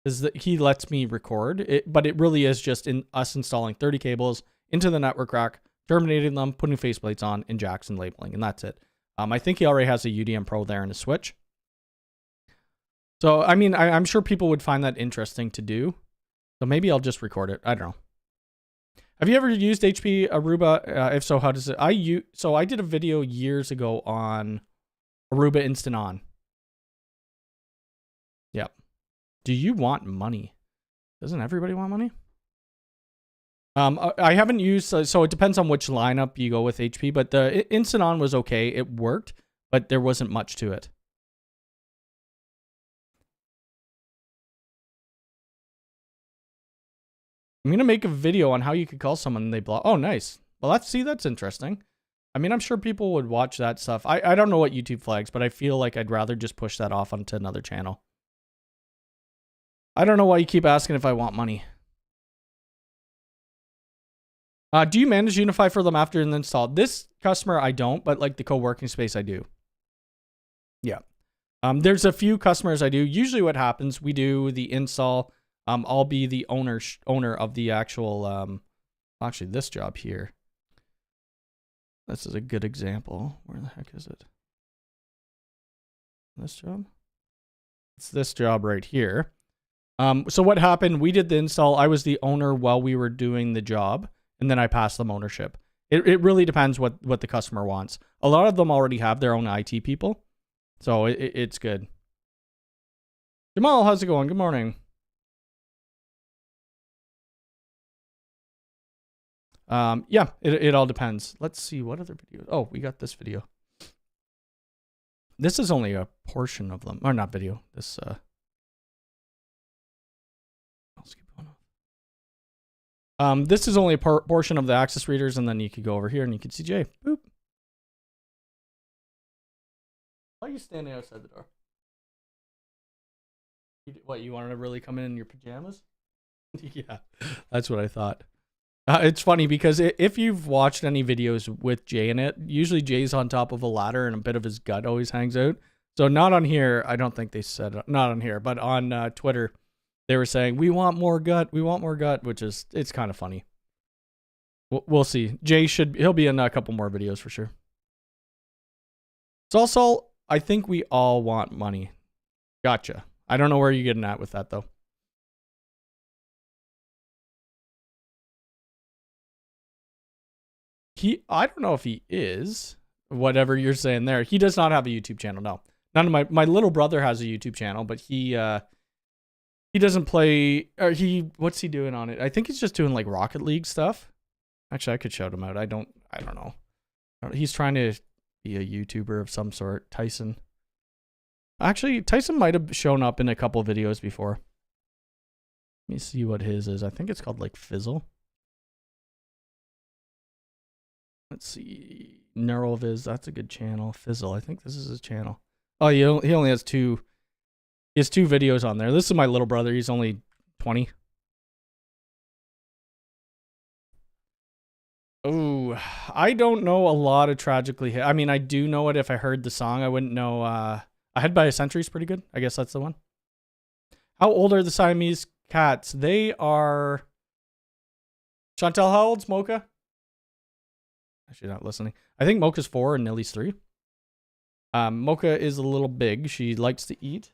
because he lets me record it, but it really is just in us installing 30 cables into the network rack, terminating them, putting faceplates on, and jacks and labeling, and that's it. I think he already has a UDM Pro there and a switch. So, I mean, I'm sure people would find that interesting to do. So maybe I'll just record it. I don't know. Have you ever used HP Aruba? If so, how does it? So I did a video years ago on Aruba Instant On. Yep. Do you want money? Doesn't everybody want money? I haven't used, so it depends on which lineup you go with HP, but the Instant On was okay. It worked, but there wasn't much to it. I'm going to make a video on how you could call someone and they block. Oh, nice. Well, that's interesting. I mean, I'm sure people would watch that stuff. I don't know what YouTube flags, but I feel like I'd rather just push that off onto another channel. I don't know why you keep asking if I want money. Do you manage Unifi for them after an install? This customer, I don't, but like the co-working space, I do. Yeah. There's a few customers I do. Usually what happens, we do the install. I'll be the owner of the actual, actually this job here. This is a good example. Where the heck is it? This job? It's this job right here. So what happened, we did the install. I was the owner while we were doing the job, and then I passed them ownership. It really depends what the customer wants. A lot of them already have their own IT people, so it's good. Jamal, how's it going? Good morning. Yeah, it all depends. Let's see what other videos. Oh, we got this video. This is only a portion of them, or not video. This I'll skip one off. This is only a portion of the access readers, and then you could go over here and you can see Jay. Boop. Why are you standing outside the door? What, you wanted to really come in your pajamas? Yeah, that's what I thought. It's funny because if you've watched any videos with Jay in it, usually Jay's on top of a ladder and a bit of his gut always hangs out. So not on here. I don't think they said not on here, but on Twitter, they were saying, we want more gut, which is, it's kind of funny. We'll see. Jay he'll be in a couple more videos for sure. So I think we all want money. Gotcha. I don't know where you're getting at with that though. I don't know if he is, whatever you're saying there. He does not have a YouTube channel, no. None of my little brother has a YouTube channel, but he doesn't play, or what's he doing on it? I think he's just doing like Rocket League stuff. Actually, I could shout him out. I don't know. He's trying to be a YouTuber of some sort. Tyson. Actually, Tyson might have shown up in a couple videos before. Let me see what his is. I think it's called like Fizzle. Let's see. Neuroviz, that's a good channel. Fizzle, I think this is his channel. Oh, he only has two. He has 2 videos on there. This is my little brother. He's only 20. Oh, I don't know a lot of Tragically Hip. I mean, I do know it if I heard the song. I wouldn't know. Ahead by a Century is pretty good. I guess that's the one. How old are the Siamese cats? They are... Chantel, how old's Mocha? She's not listening. I think Mocha's 4 and Nilly's 3. Mocha is a little big. She likes to eat.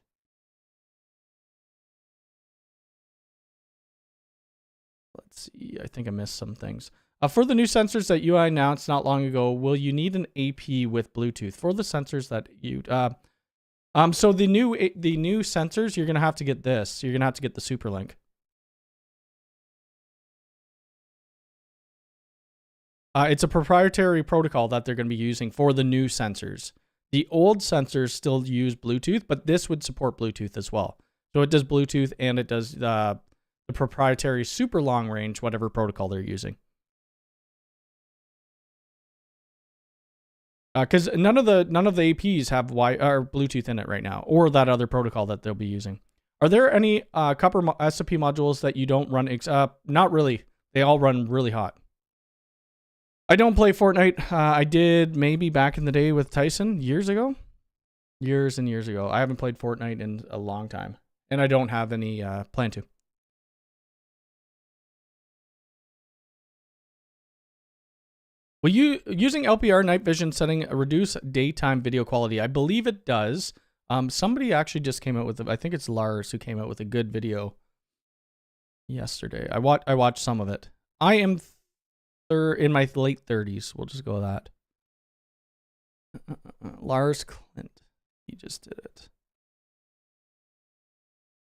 Let's see. I think I missed some things. For the new sensors that UI announced not long ago, will you need an AP with Bluetooth? For the sensors that you... so the new sensors, you're going to have to get this. You're going to have to get the Superlink. It's a proprietary protocol that they're going to be using for the new sensors. The old sensors still use Bluetooth, but this would support Bluetooth as well. So it does Bluetooth and it does the proprietary super long range, whatever protocol they're using. Because none of the APs have Bluetooth in it right now, or that other protocol that they'll be using. Are there any copper SOP modules that you don't run? Not really. They all run really hot. I don't play Fortnite. I did maybe back in the day with Tyson years ago. Years and years ago. I haven't played Fortnite in a long time. And I don't have any plan to. Will you using LPR night vision setting reduce daytime video quality? I believe it does. Somebody actually just came out with I think it's Lars who came out with a good video yesterday. I watched some of it. I am in my late 30s. We'll just go with that. Lars Clint. He just did it.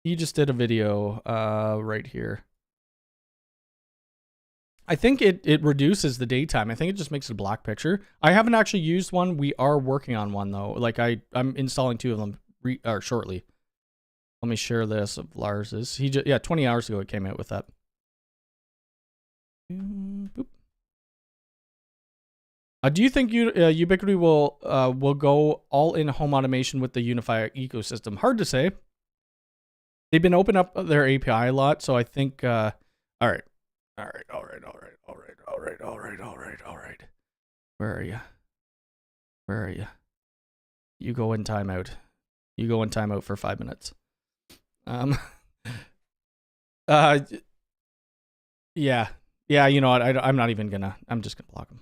He just did a video right here. I think it reduces the daytime. I think it just makes it a black picture. I haven't actually used one. We are working on one though. Like I'm installing 2 of them shortly. Let me share this of Lars's. 20 hours ago it came out with that. Boop. Do you think Ubiquiti will go all in home automation with the Unifi ecosystem? Hard to say. They've been opening up their API a lot, so I think all right. Where are you? Where are you? You go in timeout. You go in timeout for 5 minutes. Yeah. You know what? I'm not even gonna. I'm just gonna block them.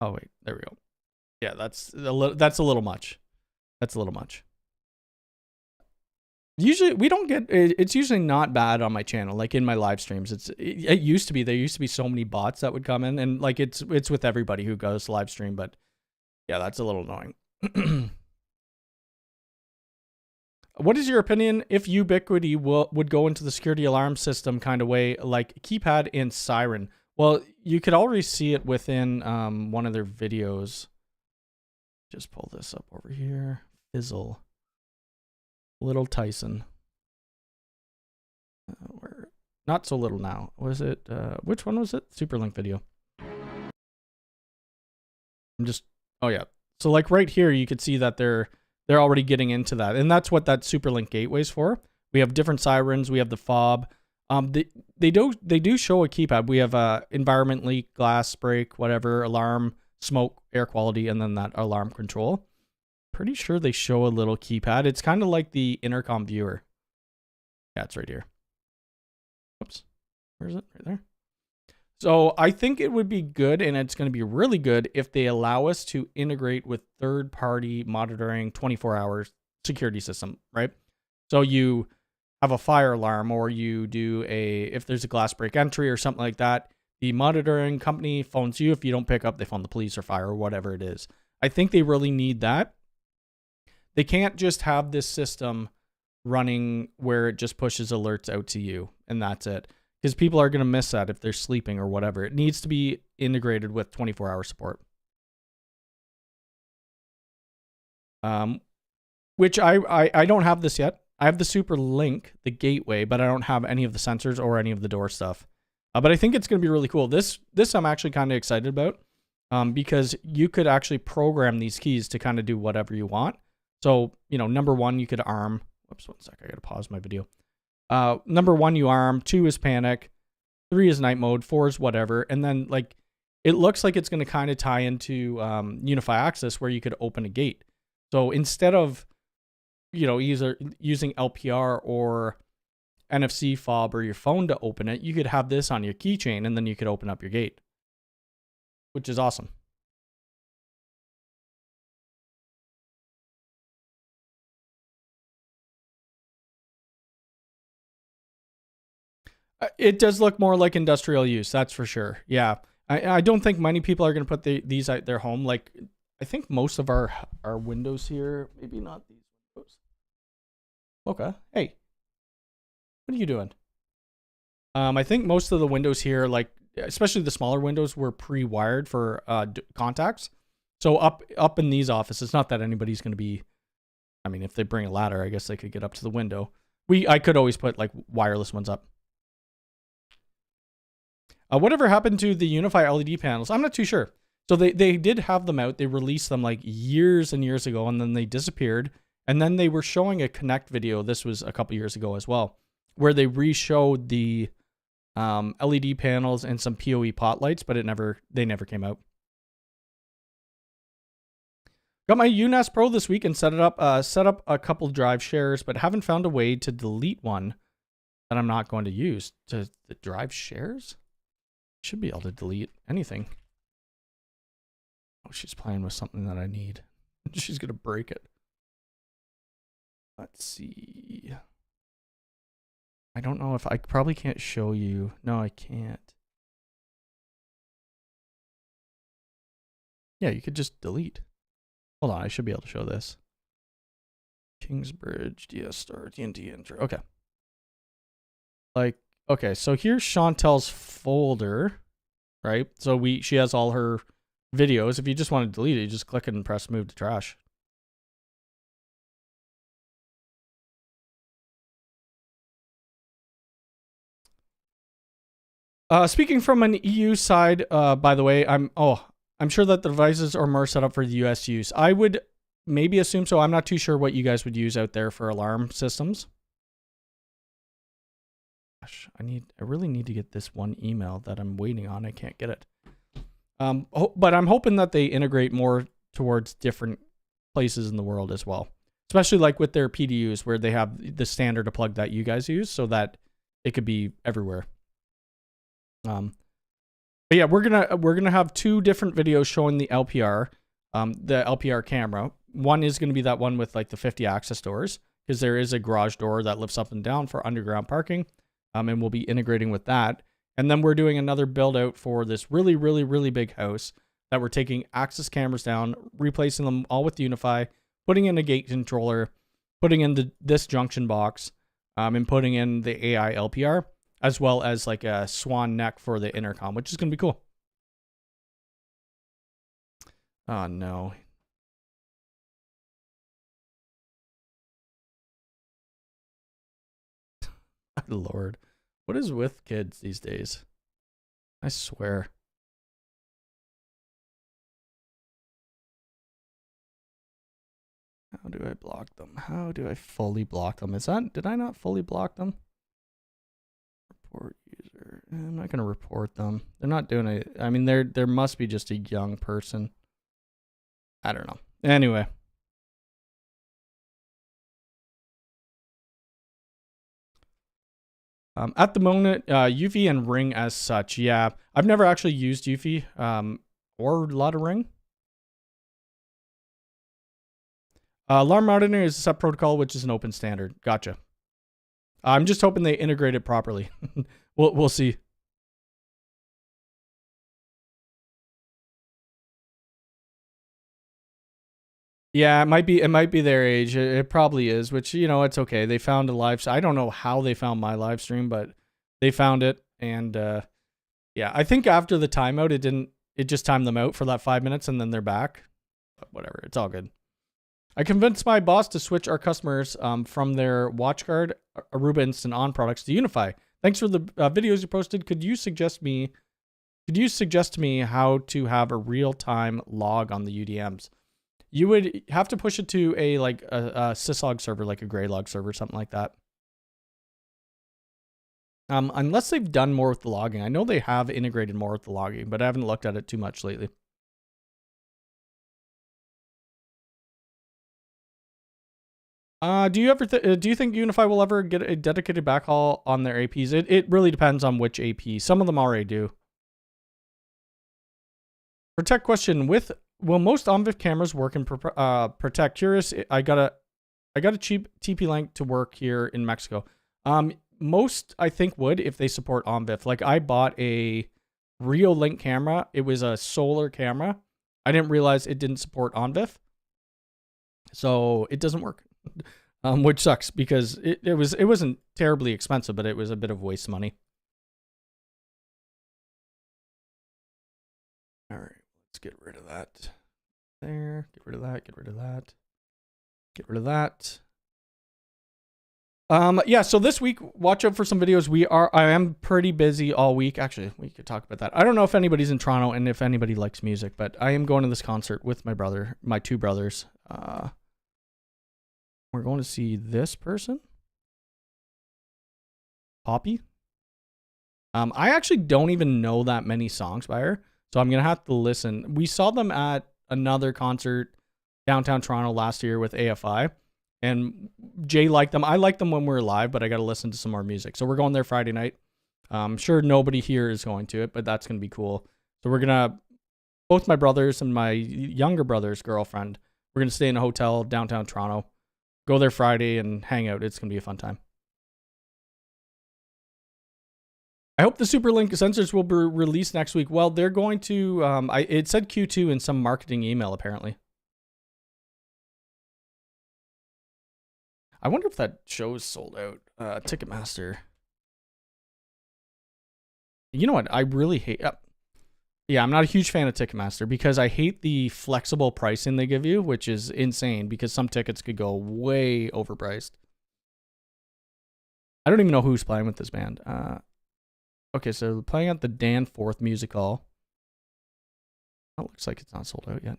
Oh wait, there we go. Yeah, that's a little much. That's a little much. Usually we don't get it's usually not bad on my channel, like in my live streams. It used to be there used to be so many bots that would come in, and like it's with everybody who goes live stream, but yeah, that's a little annoying. What is your opinion if Ubiquiti would go into the security alarm system kind of way, like keypad and siren? Well, you could already see it within one of their videos. Just pull this up over here. Fizzle. Little Tyson. Where? Not so little now. Was it? Which one was it? Superlink video. Oh yeah. So like right here, you could see that they're already getting into that, and that's what that Superlink gateway is for. We have different sirens. We have the fob. They do show a keypad. We have environment leak, glass break, whatever, alarm, smoke, air quality, and then that alarm control. Pretty sure they show a little keypad. It's kind of like the intercom viewer. Yeah, it's right here. Oops. Where is it? Right there. So I think it would be good, and it's going to be really good if they allow us to integrate with third-party monitoring 24-hour security system, right? So you have a fire alarm, or you do if there's a glass break entry or something like that, the monitoring company phones you. If you don't pick up, they phone the police or fire or whatever it is. I think they really need that. They can't just have this system running where it just pushes alerts out to you and that's it. Because people are going to miss that if they're sleeping or whatever. It needs to be integrated with 24-hour support. Which I don't have this yet. I have the Superlink, the gateway, but I don't have any of the sensors or any of the door stuff. But I think it's going to be really cool. This I'm actually kind of excited about because you could actually program these keys to kind of do whatever you want. So, you know, number 1, you could arm. Whoops, 1 sec. I got to pause my video. Number 1, you arm. 2 is panic. 3 is night mode. 4 is whatever. And then, like, it looks like it's going to kind of tie into Unifi Access where you could open a gate. So instead of either using LPR or NFC fob or your phone to open it, you could have this on your keychain and then you could open up your gate, which is awesome. It does look more like industrial use, that's for sure. Yeah. I don't think many people are going to put these out their home. Like, I think most of our windows here, maybe not these windows. Okay. Hey, what are you doing? I think most of the windows here, like especially the smaller windows, were pre-wired for contacts. So up in these offices, not that anybody's going to be. I mean, if they bring a ladder, I guess they could get up to the window. I could always put like wireless ones up. Whatever happened to the Unifi LED panels? I'm not too sure. So they did have them out. They released them like years and years ago, and then they disappeared. And then they were showing a Connect video. This was a couple years ago as well, where they re-showed the LED panels and some PoE pot lights, but they never came out. Got my UNAS Pro this week and set up a couple drive shares, but haven't found a way to delete one that I'm not going to use. To the drive shares? Should be able to delete anything. Oh, she's playing with something that I need. She's gonna break it. Let's see. I don't know if I probably can't show you. No, I can't. Yeah, you could just delete. Hold on, I should be able to show this. Kingsbridge, DS Star, TNT intro. Okay. Like, okay, so here's Chantel's folder, right? So she has all her videos. If you just want to delete it, you just click it and press move to trash. Speaking from an EU side, by the way, I'm sure that the devices are more set up for the US use. I would maybe assume so. I'm not too sure what you guys would use out there for alarm systems. Gosh, I really need to get this one email that I'm waiting on. I can't get it. But I'm hoping that they integrate more towards different places in the world as well. Especially like with their PDUs where they have the standard plug that you guys use so that it could be everywhere. But yeah, we're gonna have two different videos showing the LPR camera. One is gonna be that one with like the 50 access doors, because there is a garage door that lifts up and down for underground parking. And we'll be integrating with that. And then we're doing another build out for this really, really, really big house that we're taking access cameras down, replacing them all with Unifi, putting in a gate controller, putting in this junction box, and putting in the AI LPR, as well as like a swan neck for the intercom, which is going to be cool. Oh, no. Lord. What is with kids these days? I swear. How do I block them? How do I fully block them? Did I not fully block them? Report user. I'm not going to report them. They're not doing it. I mean, there must be just a young person. I don't know. Anyway. At the moment, Uvi and Ring as such, yeah. I've never actually used Uvi or a lot of Ring. Alarm monitoring is a sub protocol, which is an open standard. Gotcha. I'm just hoping they integrate it properly. We'll see. Yeah, it might be their age. It probably is, which, it's okay. They found a live. I don't know how they found my live stream, but they found it. And yeah, I think after the timeout, it just timed them out for that 5 minutes and then they're back. But whatever, it's all good. I convinced my boss to switch our customers from their WatchGuard Aruba Instant On products to Unifi. Thanks for the videos you posted. Could you suggest to me how to have a real-time log on the UDMs? You would have to push it to a syslog server, like a Graylog server, something like that. Unless they've done more with the logging. I know they have integrated more with the logging, but I haven't looked at it too much lately. Do you think Unifi will ever get a dedicated backhaul on their APs? It really depends on which AP. Some of them already do. Protect question: will most OnVIF cameras work in Protect? Curious. I got a cheap TP Link to work here in Mexico. Most I think would if they support OnVIF. Like I bought a Rio Link camera. It was a solar camera. I didn't realize it didn't support OnVIF, so it doesn't work. Which sucks because it wasn't terribly expensive, but it was a bit of waste money. All right, let's get rid of that. There, get rid of that. Get rid of that. Get rid of that. Yeah, so this week, watch out for some videos. I am pretty busy all week. Actually, we could talk about that. I don't know if anybody's in Toronto and if anybody likes music, but I am going to this concert with my two brothers. We're going to see this person, Poppy. I actually don't even know that many songs by her, so I'm gonna have to listen. We saw them at another concert downtown Toronto last year with AFI, and Jay liked them. I liked them when we were live, but I got to listen to some more music. So we're going there Friday night. I'm sure nobody here is going to it, but that's gonna be cool. So we're gonna, both my brothers and my younger brother's girlfriend, we're gonna stay in a hotel downtown Toronto. Go there Friday and hang out. It's going to be a fun time. I hope the Superlink sensors will be released next week. Well, they're going to, it said Q2 in some marketing email, apparently. I wonder if that show's sold out. Ticketmaster. You know what? I really hate... Yeah, I'm not a huge fan of Ticketmaster because I hate the flexible pricing they give you, which is insane because some tickets could go way overpriced. I don't even know who's playing with this band. Okay, so playing at the Danforth Music Hall. Oh, looks like it's not sold out yet.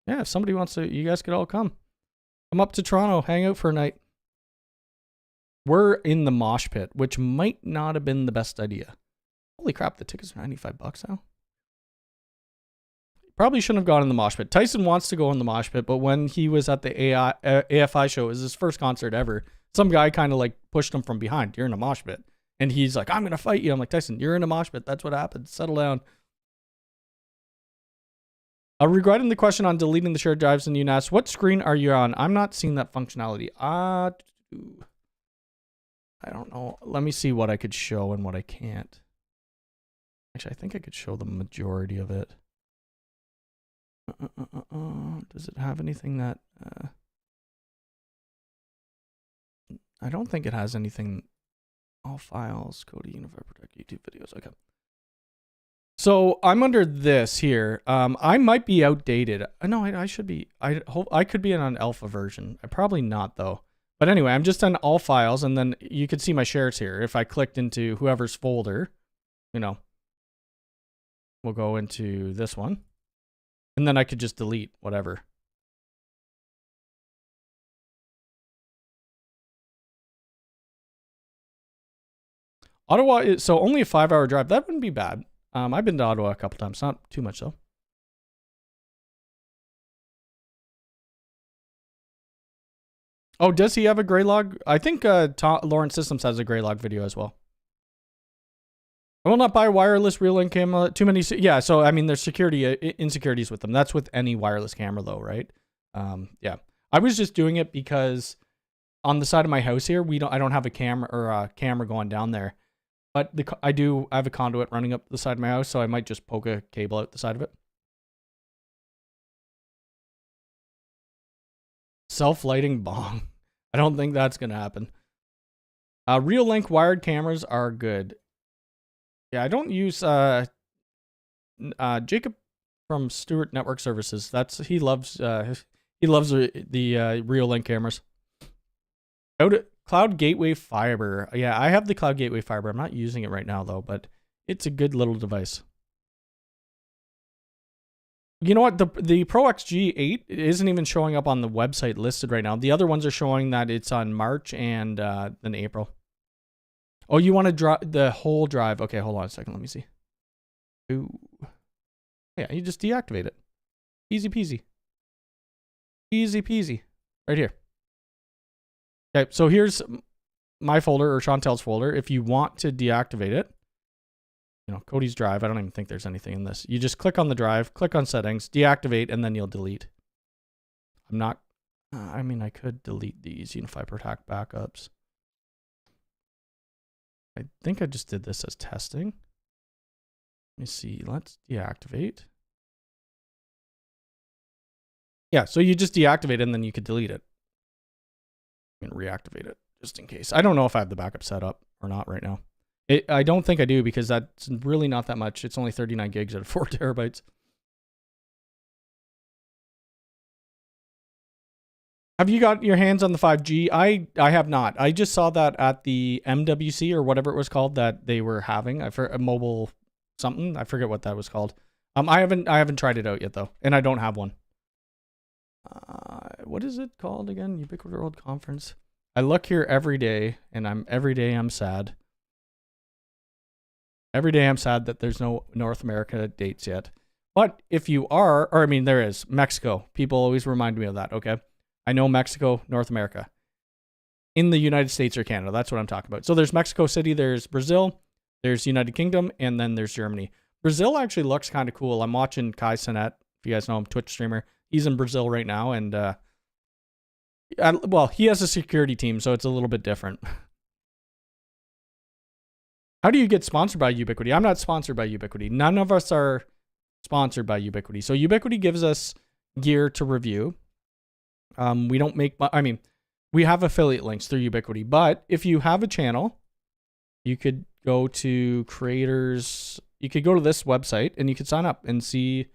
Yeah, if somebody wants to, you guys could all come. Come up to Toronto, hang out for a night. We're in the mosh pit, which might not have been the best idea. Holy crap, the tickets are $95 now. Probably shouldn't have gone in the mosh pit. Tyson wants to go in the mosh pit, but when he was at the AFI show, it was his first concert ever. Some guy kind of like pushed him from behind. You're in a mosh pit. And he's like, I'm going to fight you. I'm like, Tyson, you're in a mosh pit. That's what happens. Settle down. Regarding the question on deleting the shared drives in UNAS, what screen are you on? I'm not seeing that functionality. I don't know. Let me see what I could show and what I can't. Actually, I think I could show the majority of it. Does it have anything that... I don't think it has anything... All files, go to Unifi Protect YouTube videos. Okay. So I'm under this here. I might be outdated. No, I should be. I hope I could be in an alpha version. I probably not though. But anyway, I'm just on all files, and then you could see my shares here. If I clicked into whoever's folder, you know, we'll go into this one, and then I could just delete whatever. Ottawa is so only a 5-hour drive. That wouldn't be bad. I've been to Ottawa a couple times. Not too much though. Oh, does he have a Greylog? I think Lawrence Systems has a Greylog video as well. I will not buy wireless real link camera. Too many. Yeah, so I mean, there's security insecurities with them. That's with any wireless camera though, right? Yeah. I was just doing it because on the side of my house here, I don't have a camera or a camera going down there. But I have a conduit running up the side of my house, so I might just poke a cable out the side of it. Self-lighting bong. I don't think that's going to happen. Real link wired cameras are good. Yeah, I don't use Jacob from Stewart Network Services. He loves the Real Link cameras. Cloud Gateway Fiber. Yeah, I have the Cloud Gateway Fiber. I'm not using it right now, though, but it's a good little device. You know what? The Pro XG8 isn't even showing up on the website listed right now. The other ones are showing that it's on March and then April. Oh, you want to drive the whole drive? Okay, hold on a second. Let me see. Ooh. Yeah, you just deactivate it. Easy peasy. Easy peasy. Right here. Okay, so here's my folder or Chantel's folder. If you want to deactivate it, Cody's drive, I don't even think there's anything in this. You just click on the drive, click on settings, deactivate, and then you'll delete. I could delete these Unifi Protect backups. I think I just did this as testing. Let me see. Let's deactivate. Yeah, so you just deactivate it and then you could delete it. I'm going to reactivate it just in case. I don't know if I have the backup set up or not right now. I don't think I do because that's really not that much. It's only 39 gigs out of 4 terabytes. Have you got your hands on the 5G? I have not. I just saw that at the MWC or whatever it was called that they were having. A mobile something. I forget what that was called. I haven't tried it out yet though, and I don't have one. What is it called again? Ubiquiti World Conference. I look here every day, and every day I'm sad. Every day I'm sad that there's no North America dates yet. But if you are, there is Mexico. People always remind me of that. Okay, I know Mexico, North America. In the United States or Canada, that's what I'm talking about. So there's Mexico City, there's Brazil, there's United Kingdom, and then there's Germany. Brazil actually looks kind of cool. I'm watching Kai Cenat, if you guys know him, Twitch streamer. He's in Brazil right now, and he has a security team, so it's a little bit different. How do you get sponsored by Ubiquiti? I'm not sponsored by Ubiquiti. None of us are sponsored by Ubiquiti. So Ubiquiti gives us gear to review. We don't make, we have affiliate links through Ubiquiti, but if you have a channel, you could go to creators. You could go to this website and you could sign up and see.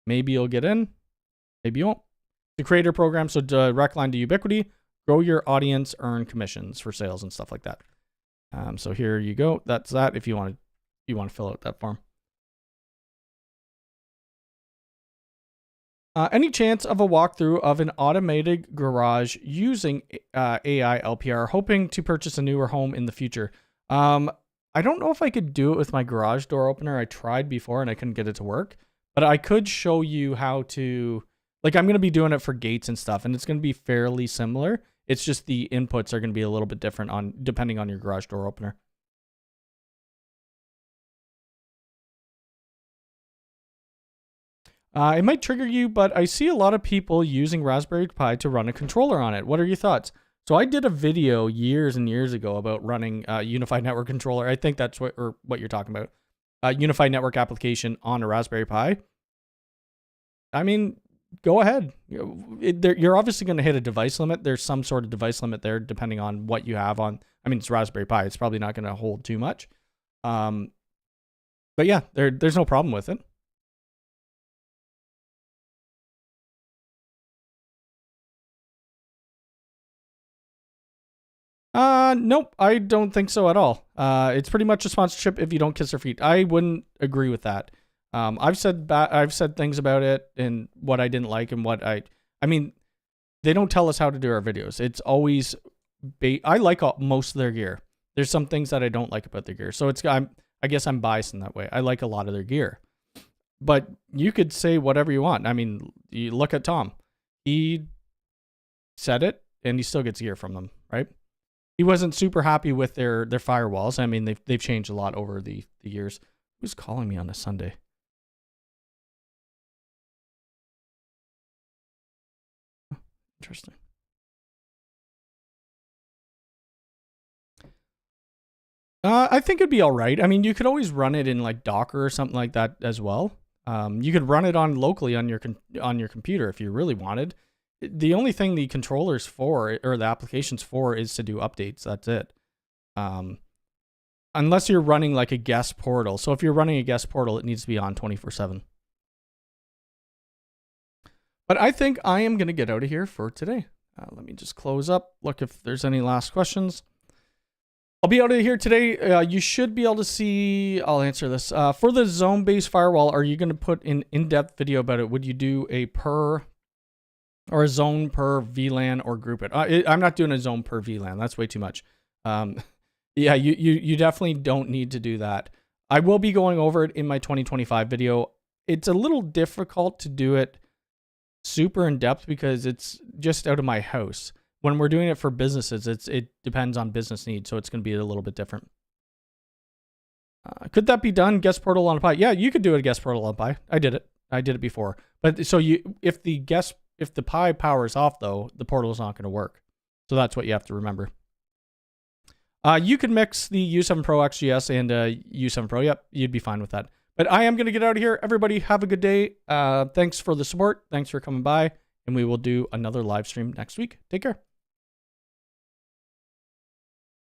Maybe you'll get in. Maybe you won't. The creator program, so direct line to Ubiquiti, grow your audience, earn commissions for sales and stuff like that. So here you go. That's that. If you want to fill out that form. Any chance of a walkthrough of an automated garage using AI LPR? Hoping to purchase a newer home in the future. I don't know if I could do it with my garage door opener. I tried before and I couldn't get it to work. But I could show you how to, I'm going to be doing it for gates and stuff, and it's going to be fairly similar. It's just the inputs are going to be a little bit different depending on your garage door opener. It might trigger you, but I see a lot of people using Raspberry Pi to run a controller on it. What are your thoughts? So I did a video years and years ago about running a Unified Network controller. I think that's what you're talking about. Unified Network application on a Raspberry Pi. Go ahead. You're obviously going to hit a device limit. There's some sort of device limit there depending on what you have on. It's Raspberry Pi. It's probably not going to hold too much. But yeah, there's no problem with it. Nope, I don't think so at all. It's pretty much a sponsorship if you don't kiss their feet. I wouldn't agree with that. I've said things about it and what I didn't like and what they don't tell us how to do our videos. It's always, I like most of their gear. There's some things that I don't like about their gear. So I guess I'm biased in that way. I like a lot of their gear, but you could say whatever you want. You look at Tom, he said it and he still gets gear from them, right? He wasn't super happy with their firewalls. They've changed a lot over the years. Who's calling me on a Sunday? Interesting. I think it'd be all right. You could always run it in Docker or something like that as well. You could run it locally on your computer if you really wanted. The only thing the controller's for, or the application's for, is to do updates. That's it. Unless you're running a guest portal. So if you're running a guest portal, it needs to be on 24/7. But I think I am going to get out of here for today. Let me just close up. Look if there's any last questions. I'll be out of here today. You should be able to see, I'll answer this. For the zone-based firewall, are you going to put an in-depth video about it? Would you do a zone per VLAN or group it? I'm not doing a zone per VLAN. That's way too much. Yeah, you definitely don't need to do that. I will be going over it in my 2025 video. It's a little difficult to do it super in depth because it's just out of my house. when we're doing it for businesses, it depends on business needs, so it's going to be a little bit different. Could that be done? Guest portal on a Pi? Yeah, you could do a guest portal on a Pi. I did it before. But so if the Pi power is off though, the portal is not going to work. So that's what you have to remember. You could mix the U7 Pro XGS and U7 Pro. Yep, you'd be fine with that. But I am going to get out of here. Everybody have a good day. Thanks for the support. Thanks for coming by. And we will do another live stream next week. Take care.